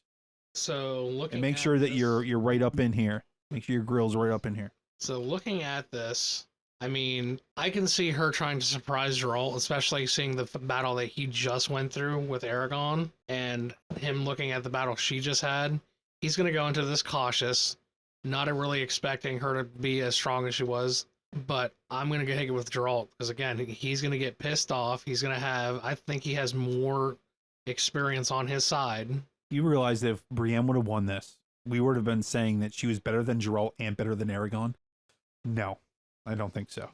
So looking And make at sure that this- you're right up in here. Make sure your grill's right up in here. So looking at this, I mean, I can see her trying to surprise Geralt, especially seeing the battle that he just went through with Aragon, and him looking at the battle she just had. He's going to go into this cautious, not really expecting her to be as strong as she was. But I'm going to take it with Geralt, because again, he's going to get pissed off. I think he has more experience on his side. You realize that if Brienne would have won this, we would have been saying that she was better than Geralt and better than Aragon? No, I don't think so.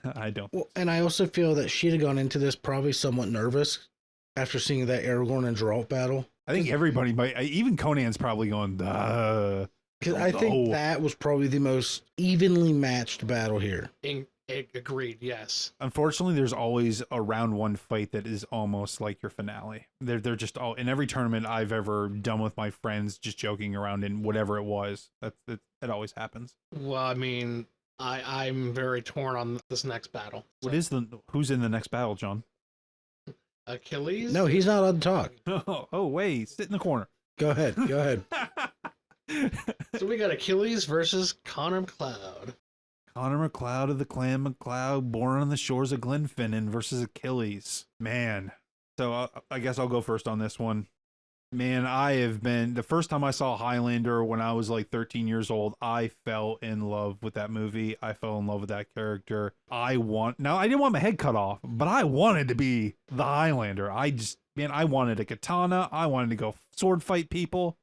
I don't. Well, and I also feel that she'd have gone into this probably somewhat nervous after seeing that Aragorn and Geralt battle. I think everybody might. Even Conan's probably going. Because I think that was probably the most evenly matched battle here. Agreed, yes. Unfortunately, there's always a round one fight that is almost like your finale. They're just all in every tournament I've ever done with my friends, just joking around in whatever it was. That always happens. Well, I mean, I'm very torn on this next battle. Who's in the next battle, John? Achilles? No, he's not allowed to talk. Oh, wait, sit in the corner. Go ahead. Go ahead. So we got Achilles versus Connor McLeod. Connor McLeod of the Clan McLeod, born on the shores of Glenfinnan versus Achilles. Man. So I guess I'll go first on this one. Man, the first time I saw Highlander when I was like 13 years old, I fell in love with that movie. I fell in love with that character. I didn't want my head cut off, but I wanted to be the Highlander. I wanted a katana. I wanted to go sword fight people.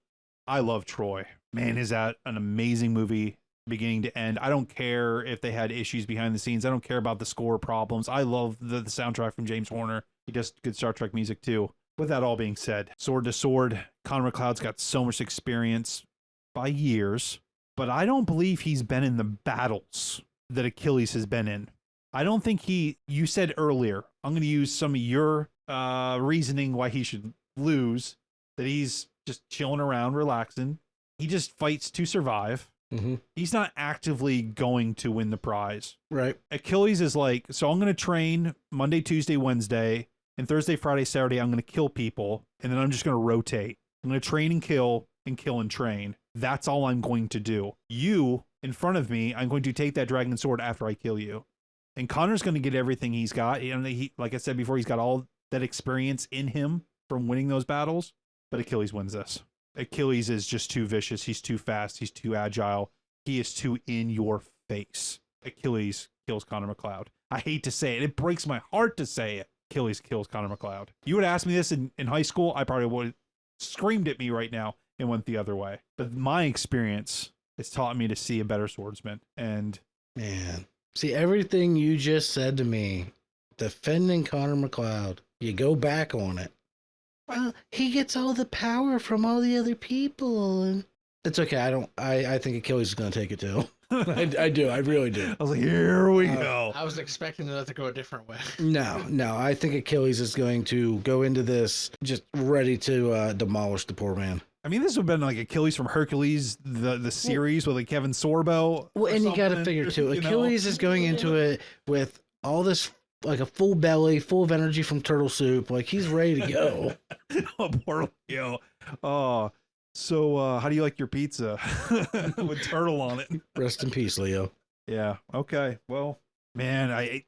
I love Troy. Man, is that an amazing movie, beginning to end. I don't care if they had issues behind the scenes. I don't care about the score problems. I love the soundtrack from James Horner. He does good Star Trek music too. With that all being said, sword to sword, Connor McLeod's got so much experience by years, but I don't believe he's been in the battles that Achilles has been in. I don't think you said earlier, I'm going to use some of your reasoning why he should lose, that he's just chilling around, relaxing. He just fights to survive. Mm-hmm. He's not actively going to win the prize. Right. Achilles is like, so I'm going to train Monday, Tuesday, Wednesday, and Thursday, Friday, Saturday, I'm going to kill people, and then I'm just going to rotate. I'm going to train and kill and train. That's all I'm going to do. You, in front of me, I'm going to take that dragon sword after I kill you. And Connor's going to get everything he's got. And he, like I said before, he's got all that experience in him from winning those battles, but Achilles wins this. Achilles is just too vicious. He's too fast. He's too agile. He is too in your face. Achilles kills Connor McLeod. I hate to say it. It breaks my heart to say it. Achilles kills Connor McLeod. You would ask me this in high school, I probably would have screamed at me right now and went the other way. But my experience has taught me to see a better swordsman. And man, see, everything you just said to me, defending Connor McLeod, you go back on it. Well, he gets all the power from all the other people, and it's okay. I think Achilles is going to take it too. I do. I really do. I was like, here we go. I was expecting that to go a different way. No. I think Achilles is going to go into this just ready to demolish the poor man. I mean, this would have been like Achilles from Hercules, the series with like Kevin Sorbo. Well, and you got to figure too, Achilles is going into it with all this, like a full belly, full of energy from turtle soup. Like he's ready to go. Oh, poor Leo. Oh, so how do you like your pizza with turtle on it? Rest in peace, Leo. Yeah. Okay. Well, man, I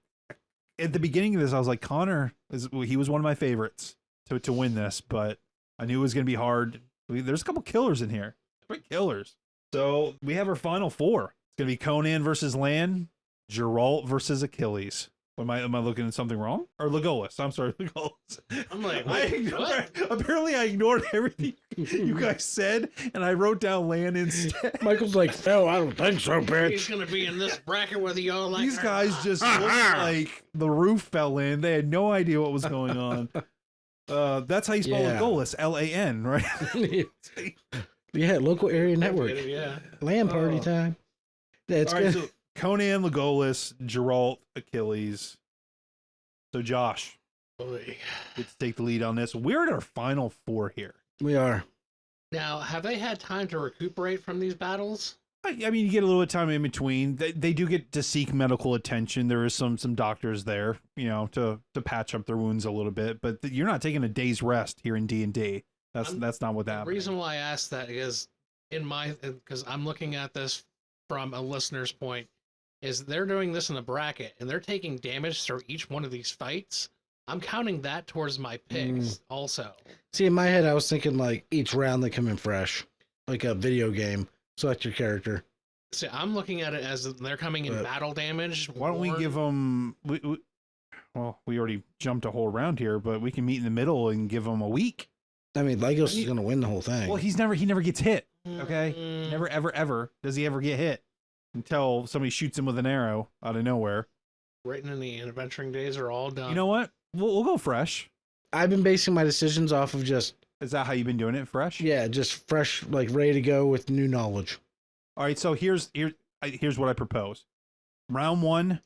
at the beginning of this, I was like, Connor he was one of my favorites to win this, but I knew it was going to be hard. There's a couple killers in here. 3 killers. So we have our final 4. It's going to be Conan versus Lan, Geralt versus Achilles. Am I looking at something wrong? Or Legolas? I'm sorry, Legolas. I'm like, what? Apparently, I ignored everything you guys said, and I wrote down Lan instead. Michael's like, no, I don't think so, bitch. He's gonna be in this bracket with you all. Like These guys just looked like the roof fell in. They had no idea what was going on. That's how you spell Legolas, Lan, right? Yeah, local area network. Yeah. Land party time. That's all good. right, so Conan, Legolas, Geralt, Achilles. So Josh, Boy. let's take the lead on this. We're at our final 4 here. We are. Now, have they had time to recuperate from these battles? I mean, you get a little bit of time in between. They do get to seek medical attention. There is some doctors there, to patch up their wounds a little bit. But you're not taking a day's rest here in D&D. That's not what that. The reason why I asked that is because I'm looking at this from a listener's point, is they're doing this in a bracket and they're taking damage through each one of these fights. I'm counting that towards my picks also. See, in my head, I was thinking like each round they come in fresh, like a video game. Select your character. See, I'm looking at it as they're coming in battle damage. Why don't we give them? We already jumped a whole round here, but we can meet in the middle and give them a week. I mean, Legos is going to win the whole thing. Well, he never gets hit. Okay, never ever does he ever get hit until somebody shoots him with an arrow out of nowhere. written in the adventuring days are all done. You know what? We'll go fresh. I've been basing my decisions off of just, Is that how you've been doing it? Fresh? yeah, just fresh, like ready to go with new knowledge. All right. So here's what I propose. Round 1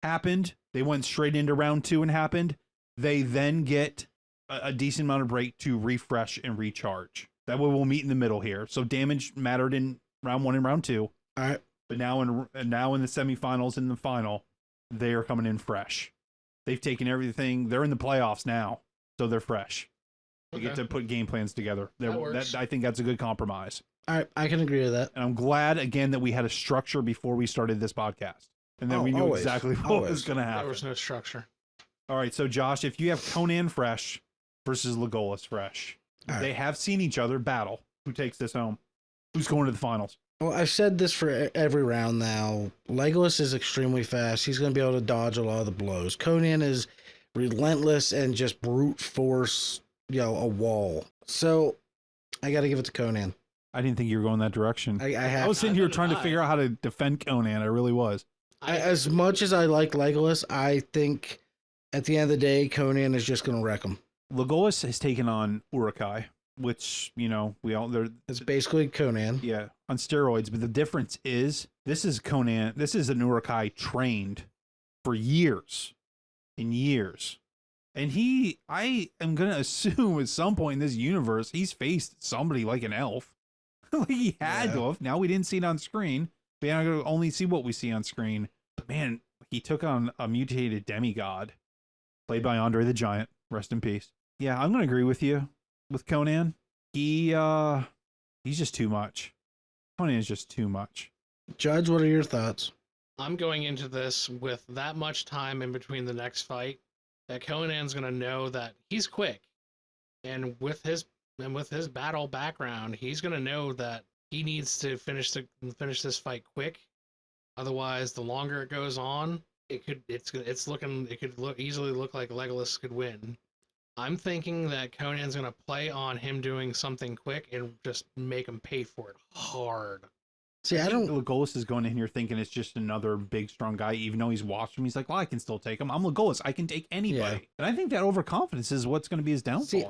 happened. They went straight into round 2 and happened. They then get a decent amount of break to refresh and recharge. That way we'll meet in the middle here. So damage mattered in round 1 and round 2. All right. But now in the semifinals and the final, they are coming in fresh. They've taken everything. They're in the playoffs now, so they're fresh. They get to put game plans together. I think that's a good compromise. All right, I can agree with that. And I'm glad, again, that we had a structure before we started this podcast. And then we knew exactly what was going to happen. There was no structure. All right, so Josh, if you have Conan fresh versus Legolas fresh, they have seen each other battle. Who takes this home? Who's going to the finals? Well, I've said this for every round now. Legolas is extremely fast. He's going to be able to dodge a lot of the blows. Conan is relentless and just brute force, a wall. So I got to give it to Conan. I didn't think you were going that direction. I was sitting here trying to figure out how to defend Conan. I really was. As much as I like Legolas, I think at the end of the day, Conan is just going to wreck him. Legolas has taken on Uruk-hai, which, It's basically Conan. Yeah, on steroids. But the difference is this is Conan. This is an Uruk-hai trained for years and years. And I am going to assume at some point in this universe, he's faced somebody like an elf. He had to have. Now we didn't see it on screen. We are going to only see what we see on screen. But man, he took on a mutated demigod played by Andre the Giant. Rest in peace. Yeah, I'm going to agree with you with Conan. He's just too much. Conan is just too much. Judge, what are your thoughts? I'm going into this with that much time in between the next fight that Conan's going to know that he's quick. And with his battle background, he's going to know that he needs to finish this fight quick. Otherwise, the longer it goes on, it could easily look like Legolas could win. I'm thinking that Conan's going to play on him doing something quick and just make him pay for it hard. See, I don't. Legolas is going in here thinking it's just another big, strong guy, even though he's watched him. He's like, well, I can still take him. I'm Legolas. I can take anybody. Yeah. And I think that overconfidence is what's going to be his downfall. See,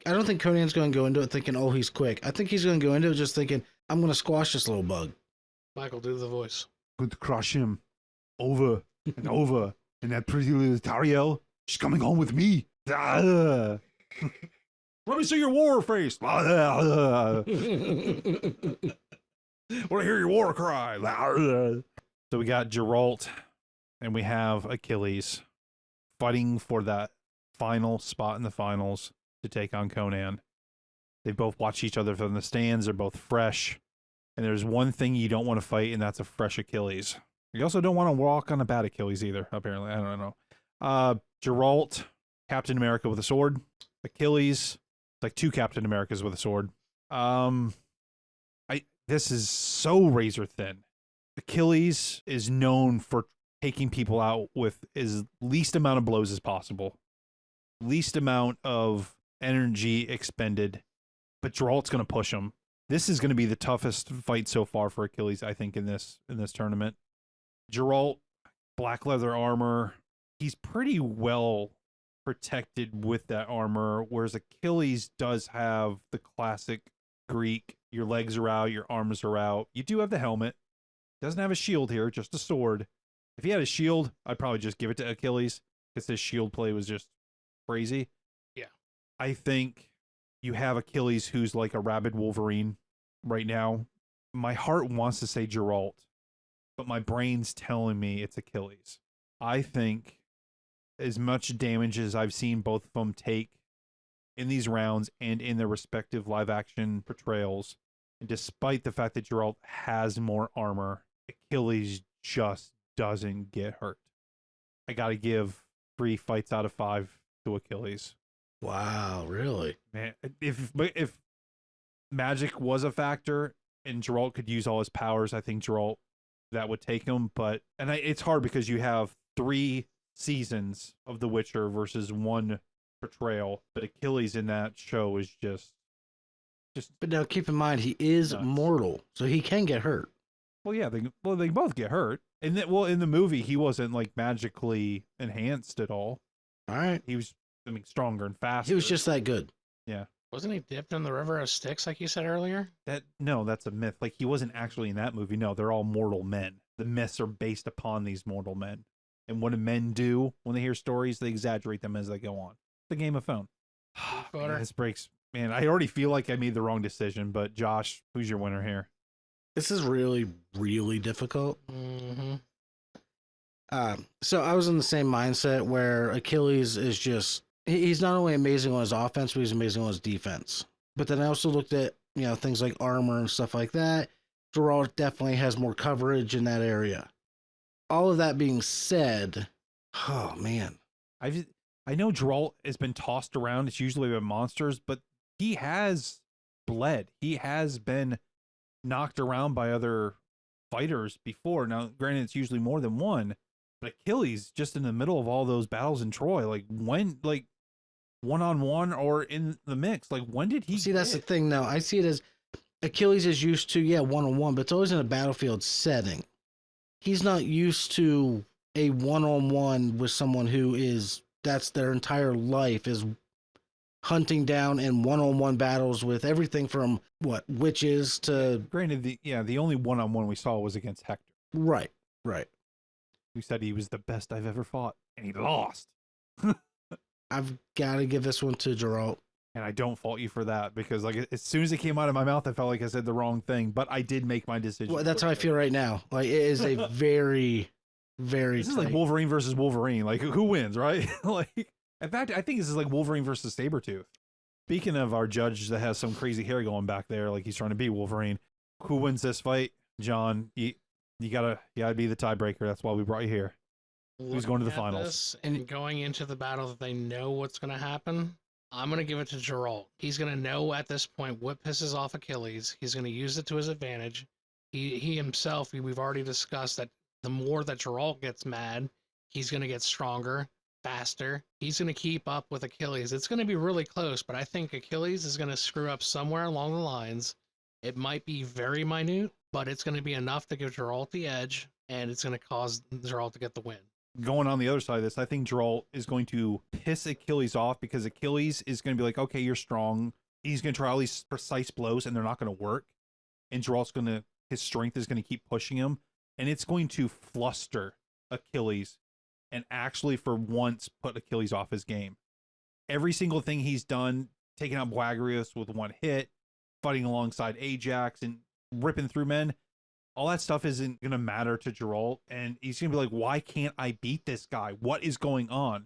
I don't think Conan's going to go into it thinking, oh, he's quick. I think he's going to go into it just thinking, I'm going to squash this little bug. Michael, do the voice. Good to crush him over and over. And that pretty little Tariel, she's coming home with me. Let me see your war face. Want to hear your war cry. So we got Geralt and we have Achilles fighting for that final spot in the finals to take on Conan. They both watch each other from the stands. They're both fresh. And there's one thing you don't want to fight, and that's a fresh Achilles. You also don't want to walk on a bad Achilles either, apparently. I don't know. Geralt, Captain America with a sword. Achilles, like two Captain Americas with a sword. This is so razor thin. Achilles is known for taking people out with as least amount of blows as possible. Least amount of energy expended. But Geralt's going to push him. This is going to be the toughest fight so far for Achilles, I think, in this tournament. Geralt, black leather armor. He's pretty well protected with that armor, whereas Achilles does have the classic Greek. Your legs are out, your arms are out. You do have the helmet. Doesn't have a shield here, just a sword. If he had a shield, I'd probably just give it to Achilles because his shield play was just crazy. Yeah. I think you have Achilles who's like a rabid Wolverine right now. My heart wants to say Geralt, but my brain's telling me it's Achilles. I think as much damage as I've seen both of them take in these rounds and in their respective live action portrayals, and despite the fact that Geralt has more armor, Achilles just doesn't get hurt. I got to give 3 fights out of 5 to Achilles. Wow, really? Man, if magic was a factor and Geralt could use all his powers, I think Geralt, that would take him. But it's hard because you have 3 seasons of The Witcher versus 1 portrayal. But Achilles in that show is just. But now keep in mind, he is mortal, so he can get hurt. Well, yeah, they both get hurt. And in the movie, he wasn't like magically enhanced at all. All right. He was, I mean, stronger and faster. He was just that good. Yeah. Wasn't he dipped in the river of Styx, like you said earlier? No, that's a myth. Like, he wasn't actually in that movie. No, they're all mortal men. The myths are based upon these mortal men. And what do men do when they hear stories? They exaggerate them as they go on. The Game of Phone. Man, this breaks. Man, I already feel like I made the wrong decision, but Josh, who's your winner here? This is really, really difficult. Mm-hmm. So I was in the same mindset where Achilles is just, he's not only amazing on his offense, but he's amazing on his defense. But then I also looked at, things like armor and stuff like that. Geralt definitely has more coverage in that area. All of that being said, oh man. I know Geralt has been tossed around. It's usually by monsters, but he has bled. He has been knocked around by other fighters before. Now, granted, it's usually more than one, but Achilles, just in the middle of all those battles in Troy, like when, like one-on-one or in the mix, like when did he see? That's the thing. Now I see it as Achilles is used to one-on-one, but it's always in a battlefield setting. He's not used to a one-on-one with someone who is, that's their entire life, is hunting down and one-on-one battles with everything from witches to. Granted, the only one-on-one we saw was against Hector. Right. Who said he was the best I've ever fought, and he lost. I've got to give this one to Geralt. And I don't fault you for that, because like as soon as it came out of my mouth, I felt like I said the wrong thing, but I did make my decision. Well, that's how I feel right now. Like, it is a very, very. This is like Wolverine versus Wolverine. Like, who wins, right? Like, in fact, I think this is like Wolverine versus Sabretooth. Speaking of our judge that has some crazy hair going back there, like he's trying to be Wolverine, who wins this fight? John, you gotta be the tiebreaker. That's why we brought you here. Who's going to the finals? And going into the battle that they know what's going to happen, I'm going to give it to Geralt. He's going to know at this point what pisses off Achilles. He's going to use it to his advantage. He himself, we've already discussed that the more that Geralt gets mad, he's going to get stronger, faster. He's going to keep up with Achilles. It's going to be really close, but I think Achilles is going to screw up somewhere along the lines. It might be very minute, but it's going to be enough to give Geralt the edge, and it's going to cause Geralt to get the win. Going on the other side of this, I think Geralt is going to piss Achilles off, because Achilles is going to be like, okay, you're strong. He's going to try all these precise blows and they're not going to work. And Geralt's his strength is going to keep pushing him. And it's going to fluster Achilles and actually for once put Achilles off his game. Every single thing he's done, taking out Blagueus with one hit, fighting alongside Ajax and ripping through men, all that stuff isn't going to matter to Geralt, and he's going to be like, why can't I beat this guy? What is going on?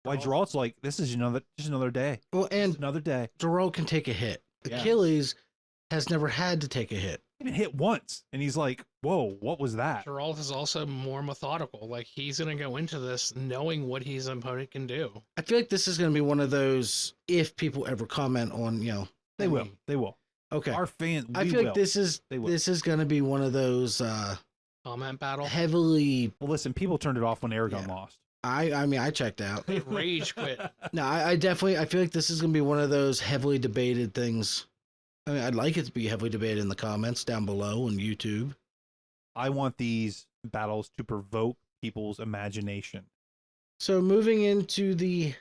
Why Geralt's like, this is just another day. Well, and another day. Geralt can take a hit. Yeah. Achilles has never had to take a hit. He been hit once, and he's like, whoa, what was that? Geralt is also more methodical. Like, he's going to go into this knowing what his opponent can do. I feel like this is going to be one of those, if people ever comment on, They will. Okay. Our fans, I feel like this is going to be one of those comment battle. Heavily. Well, listen, people turned it off when Aragon lost. I mean, I checked out. They rage quit. No, I feel like this is going to be one of those heavily debated things. I mean, I'd like it to be heavily debated in the comments down below on YouTube. I want these battles to provoke people's imagination. So moving into the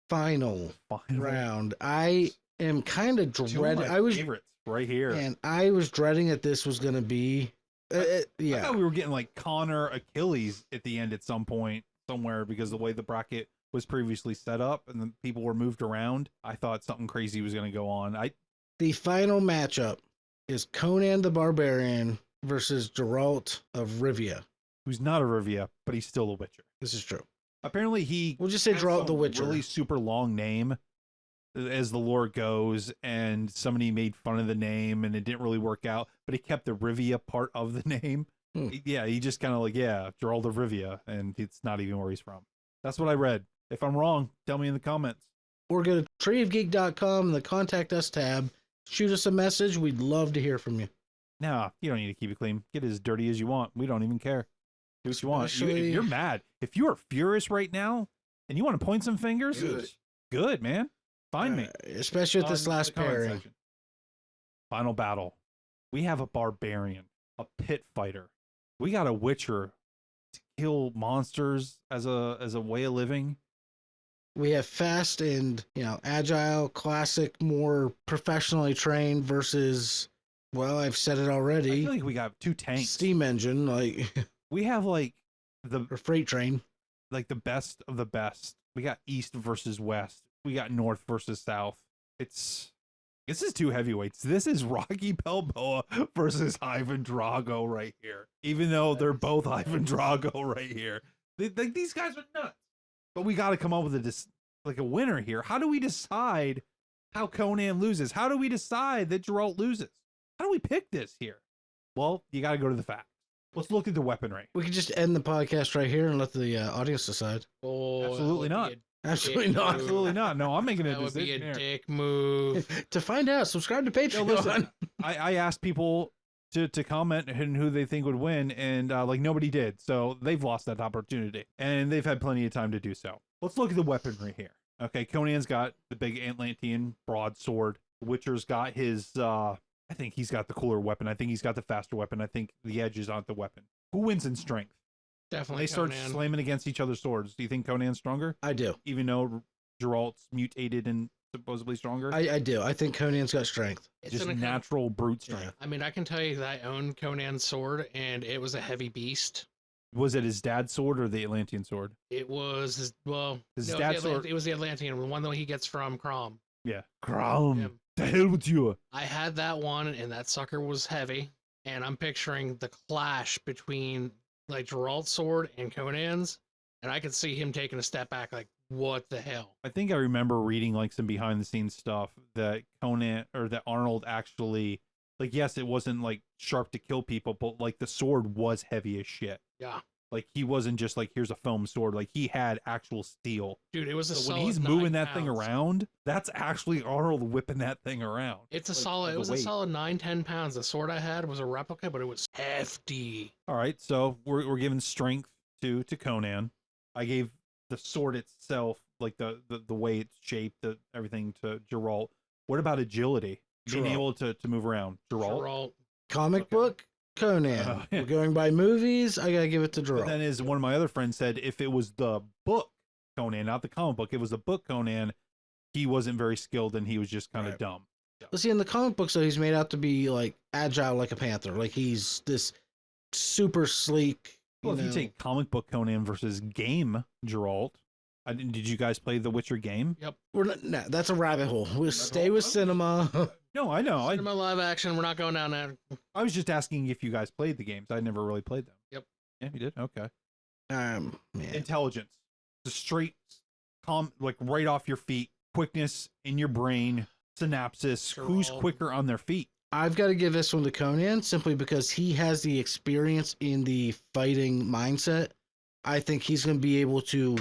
final round, I am kind of dreading. I was favorites right here, and I was dreading that this was going to be. I thought we were getting like Connor Achilles at the end at some point somewhere, because the way the bracket was previously set up and the people were moved around. I thought something crazy was going to go on. The final matchup is Conan the Barbarian versus Geralt of Rivia, who's not a Rivia, but he's still a Witcher. This is true. Apparently, we'll just say Geralt the Witcher. Really super long name as the lore goes, and somebody made fun of the name and it didn't really work out, but he kept the Rivia part of the name. Yeah, he just kind of like, Geralt of Rivia, and it's not even where he's from. That's what I read. If I'm wrong, tell me in the comments. Or go to treeofgeek.com, the contact us tab, shoot us a message. We'd love to hear from you. No, you don't need to keep it clean. Get as dirty as you want. We don't even care. Do what you want. If you're mad, if you are furious right now and you want to point some fingers, good, man. Find me. Especially with this last pairing. Final battle. We have a barbarian a pit fighter. We got a witcher to kill monsters as a way of living. We have fast and, agile, classic, more professionally trained versus, well, I've said it I already. feel like we got 2 tanks. Steam engine, We have like or freight train. the best of the best. We got east versus west. We got north versus south. This is 2 heavyweights. This is Rocky Balboa versus Ivan Drago right here. Even though they're both Ivan Drago right here. These guys are nuts. But we got to come up with a winner here. How do we decide how Conan loses? How do we decide that Geralt loses? How do we pick this here? Well, you got to go to the facts. Let's look at the weaponry. We could just end the podcast right here and let the audience decide. Oh, Absolutely not. Absolutely not. Absolutely not. No, I'm making a That would be decision a here. dick move. To find out, subscribe to Patreon. No, listen, I asked people to comment and who they think would win, and nobody did. So they've lost that opportunity, and they've had plenty of time to do so. Let's look at the weaponry here. Okay, Conan's got the big Atlantean broadsword. Witcher's got his. I think he's got the cooler weapon. I think he's got the faster weapon. I think the edge is on the weapon. Who wins in strength? Definitely. They start Conan. slamming against each other's swords. Do you think Conan's stronger? I do. Even though Geralt's mutated and supposedly stronger? I do. I think Conan's got strength. It's Just gonna come- natural brute strength. Yeah. I mean, I can tell you that I owned Conan's sword, and it was a heavy beast. Was it his dad's sword or the Atlantean sword? It was his, His no, dad's the sword. it was the Atlantean, the one that he gets from Crom. Yeah. Crom. Yeah. The hell with you. I had that one, and that sucker was heavy. And I'm picturing the clash between like Geralt's sword and Conan's, and I could see him taking a step back, like, what the hell? I think I remember reading like some behind the scenes stuff that Conan or that Arnold actually, like, yes, it wasn't like sharp to kill people, but like the sword was heavy as shit. Yeah, Like he wasn't just like, here's a foam sword. Like he had actual steel. dude, it was a So when solid he's 9 moving that thing pounds. around, that's actually Arnold whipping that thing around. It's a Like, solid. the It was weight. a solid 9-10 pounds. The sword I had was a replica, but it was hefty. All right, so we're giving strength to Conan. I gave the sword itself, like the way it's shaped, everything, to Geralt. What about agility? Being Geralt. able to move around, Geralt. Geralt. Comic Okay. book, Conan. Yeah. We're going by movies. I gotta give it to But Geralt. then, as one of my other friends said, if it was the book Conan, not the comic book, it was the book Conan, he wasn't very skilled and he was just kind of Right. dumb. Let's see, in the comic books, though, he's made out to be like agile, like a panther. Like he's this super sleek. Well, if you take comic book Conan versus game Geralt, did you guys play the Witcher game? we're not, no, that's a rabbit hole. We'll stay with cinema. No, I know. Cinema live action. We're not going down there. I was just asking if you guys played the games. I never really played them. Yep. Yeah, you did. Okay. Yeah. Intelligence, the straight, calm, like right off your feet, quickness in your brain, synapses. Who's Geralt. quicker on their feet? I've got to give this one to Conan simply because he has the experience in the fighting mindset. I think he's going to be able to,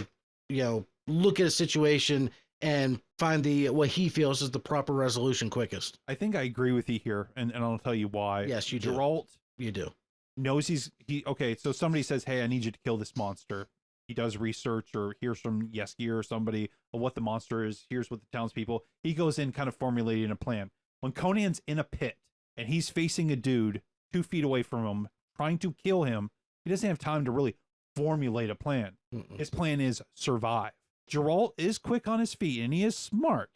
look at a situation and find what he feels is the proper resolution quickest. I think I agree with you here, and I'll tell you why. Yes, you do. Geralt You do. knows okay. So somebody says, "Hey, I need you to kill this monster." He does research or hears from Yeski or somebody of what the monster is. Here's what the townspeople. He goes in, kind of formulating a plan. When Conan's in a pit and he's facing a dude 2 feet away from him, trying to kill him, he doesn't have time to really formulate a plan. Mm-mm. His plan is survive. Geralt is quick on his feet and he is smart,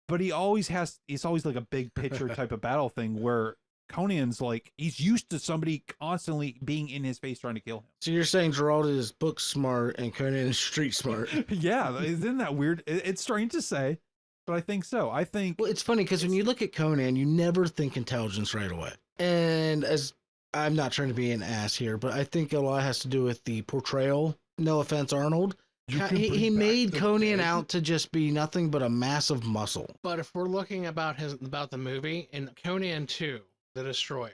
but he's always like a big picture type of battle thing where Conan's like, he's used to somebody constantly being in his face trying to kill him. So you're saying Geralt is book smart and Conan is street smart? Yeah, isn't that weird? It's strange to say, but I think so. I think Well, it's funny because when you look at Conan, you never think intelligence right away. And as I'm not trying to be an ass here, but I think a lot has to do with the portrayal. No offense, Arnold. He made Conan out to just be nothing but a massive muscle. But if we're looking about the movie, in Conan 2, The Destroyer,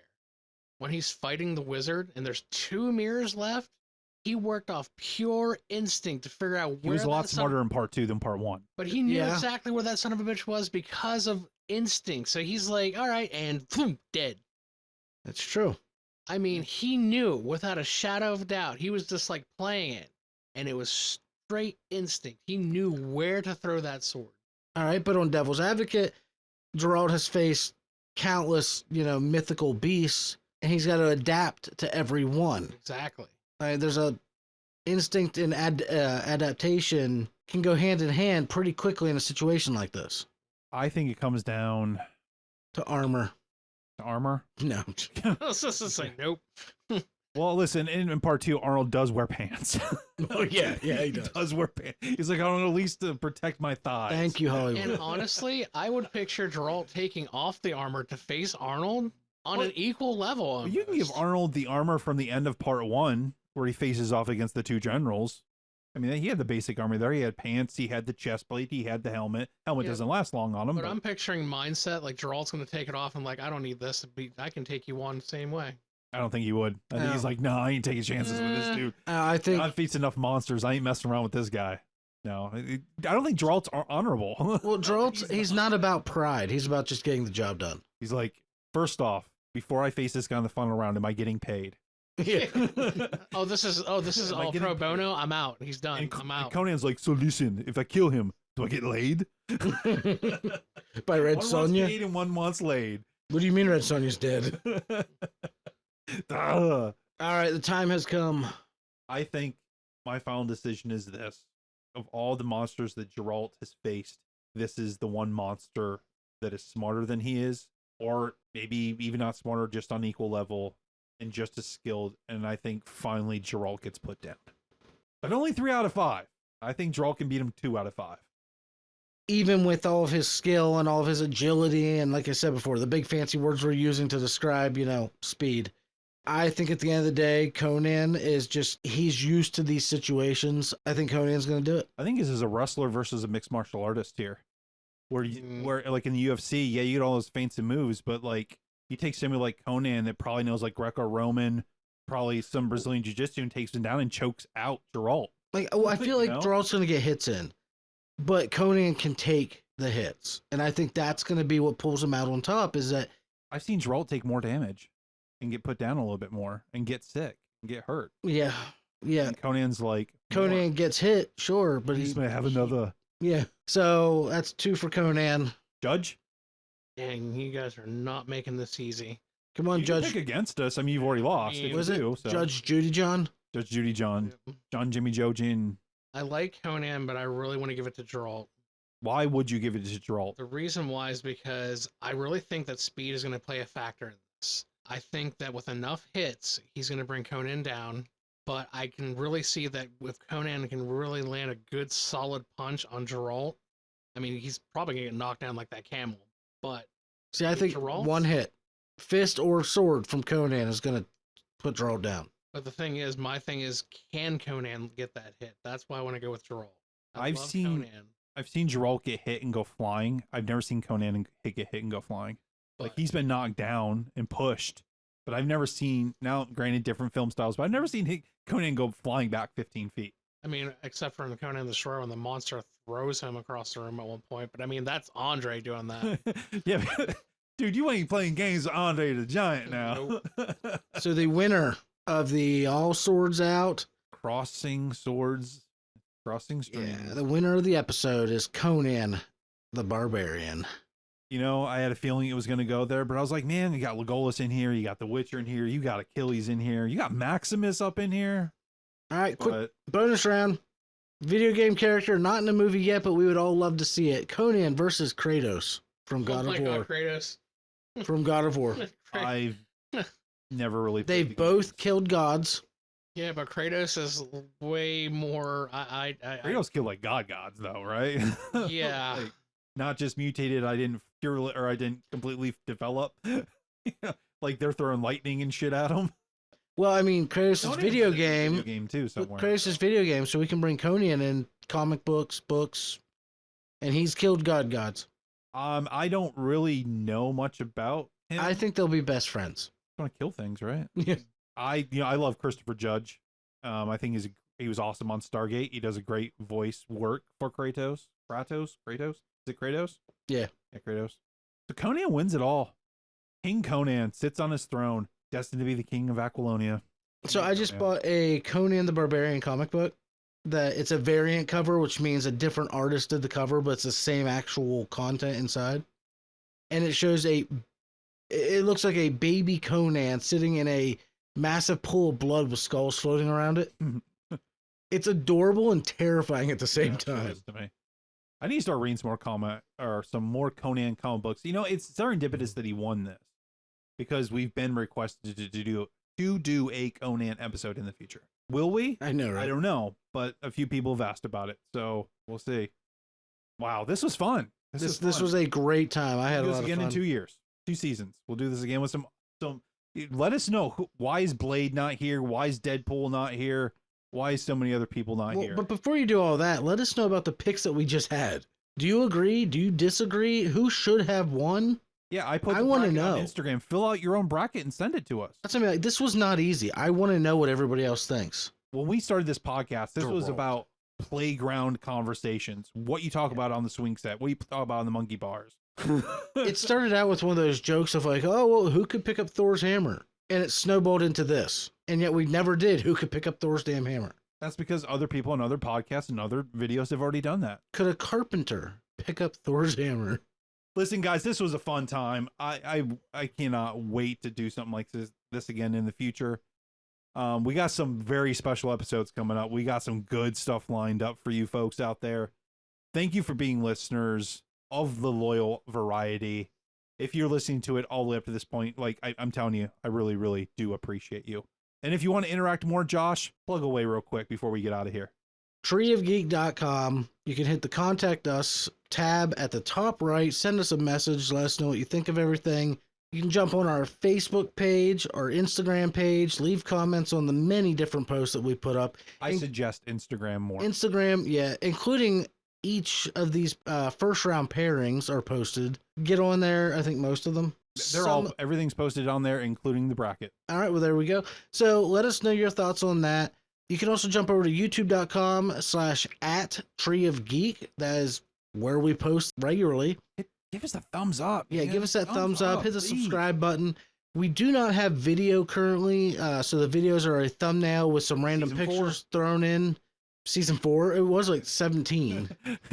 when he's fighting the wizard and there's 2 mirrors left, he worked off pure instinct to figure out he where was a lot that son- smarter in part 2 than part 1. But he knew Yeah. exactly where that son of a bitch was because of instinct. So he's like, all right, and boom, dead. That's true. I mean, he knew without a shadow of doubt. He was just like playing it, and it was straight instinct. He knew where to throw that sword. All right, but on Devil's Advocate, Geralt has faced countless, mythical beasts. and he's got to adapt to every one. Exactly. There's a instinct and adaptation can go hand in hand pretty quickly in a situation like this. I think it comes down To armor. to armor. No. I was just to say nope. Well, listen, in part 2, Arnold does wear pants. Oh, yeah, he does wear pants. He's like, I don't know, at least to protect my thighs. Thank you, Hollywood. And honestly, I would picture Geralt taking off the armor to face Arnold on an equal level. You can give Arnold the armor from the end of part 1, where he faces off against the 2 generals. I mean, he had the basic armor there. He had pants, he had the chest plate, he had the helmet. Helmet Yeah. doesn't last long on him. But I'm picturing mindset like Geralt's going to take it off and like, I don't need this. I can take you on the same way. I don't think he would. I think he's like, no, I ain't taking chances with this dude. I think I've faced enough monsters. I ain't messing around with this guy. No, I don't think Geralt's honorable. well, Geralt, he's not about pride. He's about just getting the job done. He's like, first off, before I face this guy in the final round, am I getting paid? Yeah. This is Am I all getting pro paid? bono. I'm out. He's done. And, I'm and out. Conan's like, so listen, if I kill him, do I get laid? By Red One wants Sonja? paid and one wants laid. What do you mean Red Sonja's dead? Ugh. All right, the time has come. I think my final decision is this. Of all the monsters that Geralt has faced, this is the one monster that is smarter than he is, or maybe even not smarter, just on equal level and just as skilled. And I think finally Geralt gets put down. But only 3 out of 5. I think Geralt can beat him 2 out of 5. Even with all of his skill and all of his agility, and like I said before, the big fancy words we're using to describe, speed. I think at the end of the day, Conan is just, he's used to these situations. I think Conan's going to do it. I think this is a wrestler versus a mixed martial artist here. Where like in the UFC, yeah, you get all those feints and moves, but like you take somebody like Conan that probably knows like Greco-Roman, probably some Brazilian jiu-jitsu, and takes him down and chokes out Geralt. Like, I feel like You know? Geralt's going to get hits in, but Conan can take the hits. And I think that's going to be what pulls him out on top, is that, I've seen Geralt take more damage and get put down a little bit more and get sick and get hurt. yeah. And Conan's like, Conan gets hit, sure, but he's gonna have another yeah. So that's 2 for Conan. judge. Dang, you guys are not making this easy. Come on, You can Judge. pick against us. I mean, you've already lost. if you Was it do, so. Judge Judy John? Judge Judy John, Jimmy Joe Jin. I like Conan, but I really want to give it to Geralt. Why would you give it to Geralt? The reason why is because I really think that speed is going to play a factor in this. I think that with enough hits, he's going to bring Conan down. But I can really see that with Conan can really land a good solid punch on Geralt. I mean, he's probably going to get knocked down like that camel. But See, I think Geralt? one hit, fist or sword from Conan is going to put Geralt down. the thing is, my thing is, can Conan get that hit? That's why I want to go with Geralt. I've seen Geralt get hit and go flying. I've never seen Conan get hit and go flying. Like, he's been knocked down and pushed, but I've never seen, now granted different film styles, but I've never seen Conan go flying back 15 feet. I mean, except for in the Conan the Destroyer when the monster throws him across the room at one point. But I mean, that's Andre doing that. Yeah, dude, you ain't playing games with Andre the Giant now. So the winner of the All Swords Out, Crossing swords, crossing streams. yeah, the winner of the episode is Conan the Barbarian. You know, I had a feeling it was going to go there, but I was like, man, you got Legolas in here, you got the Witcher in here, you got Achilles in here, you got Maximus up in here. All right, quick But bonus round. Video game character, not in the movie yet, but we would all love to see it. Conan versus Kratos from God oh of my War. God, Kratos. From God of War. I've never really. They've played the both games. killed gods. Yeah, but Kratos is way more. Kratos killed like gods, though, right? Yeah. Like, not just mutated. I didn't completely develop. Like they're throwing lightning and shit at him. Well, I mean, Kratos' Conan's video in a game. game too somewhere. Kratos' video game, so we can bring Conan in comic books, and he's killed gods. I don't really know much about him. I think they'll be best friends. want to kill things, right? Yeah. I love Christopher Judge. I think he was awesome on Stargate. He does a great voice work for Kratos. Is it Kratos? Yeah. Yeah, Kratos. So Conan wins it all. King Conan sits on his throne, destined to be the king of Aquilonia. So I just Yeah. bought a Conan the Barbarian comic book. That it's a variant cover, which means a different artist did the cover, but it's the same actual content inside. And it shows a It looks like a baby Conan sitting in a massive pool of blood with skulls floating around it. It's adorable and terrifying at the same Yeah, it time. is to me. I need to start reading some more Conan comic books. You know, it's serendipitous that he won this because we've been requested to do a Conan episode in the future. Will we? I know, right? I don't know, but a few people have asked about it, so we'll see. Wow, this was fun. This was a great time. I had We'll a do lot this of again fun. in 2 years, 2 seasons. We'll do this again with some. Let us know why is Blade not here? Why is Deadpool not here? Why is so many other people not here? But before you do all that, let us know about the picks that we just had. Do you agree? Do you disagree? Who should have won? Yeah, I put I the wanna bracket on know. Instagram. Fill out your own bracket and send it to us. That's what I mean. Like, this was not easy. I want to know what everybody else thinks. When we started this podcast, this was Geralt. about playground conversations. What you talk about on the swing set. What you talk about on the monkey bars. It started out with one of those jokes of like, oh, well, who could pick up Thor's hammer? And it snowballed into this. And yet we never did. Who could pick up Thor's damn hammer? That's because other people on other podcasts and other videos have already done that. Could a carpenter pick up Thor's hammer? Listen, guys, this was a fun time. I cannot wait to do something like this again in the future. We got some very special episodes coming up. We got some good stuff lined up for you folks out there. Thank you for being listeners of the loyal variety. If you're listening to it all the way up to this point, like I'm telling you, I really, really do appreciate you. And if you want to interact more, Josh, plug away real quick before we get out of here. treeofgeek.com. You can hit the contact us tab at the top right. Send us a message. Let us know what you think of everything. You can jump on our Facebook page, our Instagram page, leave comments on the many different posts that we put up. I suggest Instagram more. Instagram, yeah, including each of these first round pairings are posted. Get on there. I think most of them. Everything's posted on there, including the bracket. All right, well, there we go. So let us know your thoughts on that. You can also jump over to youtube.com/@treeofgeek. That is where we post regularly. Give us a thumbs up. Yeah, man. give us that thumbs up. Hit the please. subscribe button. We do not have video currently, so the videos are a thumbnail with some random Season pictures thrown in. Season 4, it was like 17.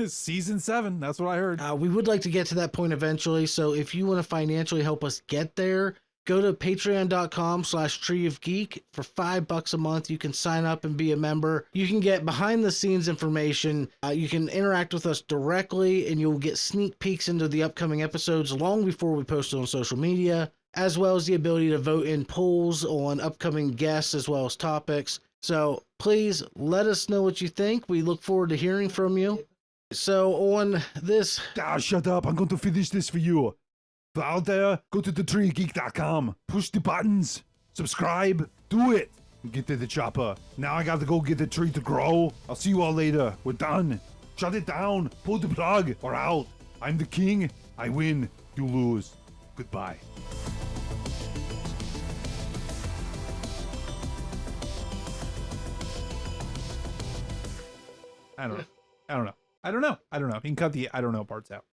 Season 7, that's what I heard. We would like to get to that point eventually, so if you want to financially help us get there, go to patreon.com/treeofgeek. For $5 a month, you can sign up and be a member. You can get behind the scenes information. You can interact with us directly, and you'll get sneak peeks into the upcoming episodes long before we post it on social media, as well as the ability to vote in polls on upcoming guests as well as topics. So please let us know what you think. We look forward to hearing from you. So on this... Shut up. I'm going to finish this for you. For out there, go to thetreeofgeek.com. Push the buttons. Subscribe. Do it. Get to the chopper. Now I got to go get the tree to grow. I'll see you all later. We're done. Shut it down. Pull the plug. We're out. I'm the king. I win. You lose. Goodbye. I don't know. You can cut the I don't know parts out.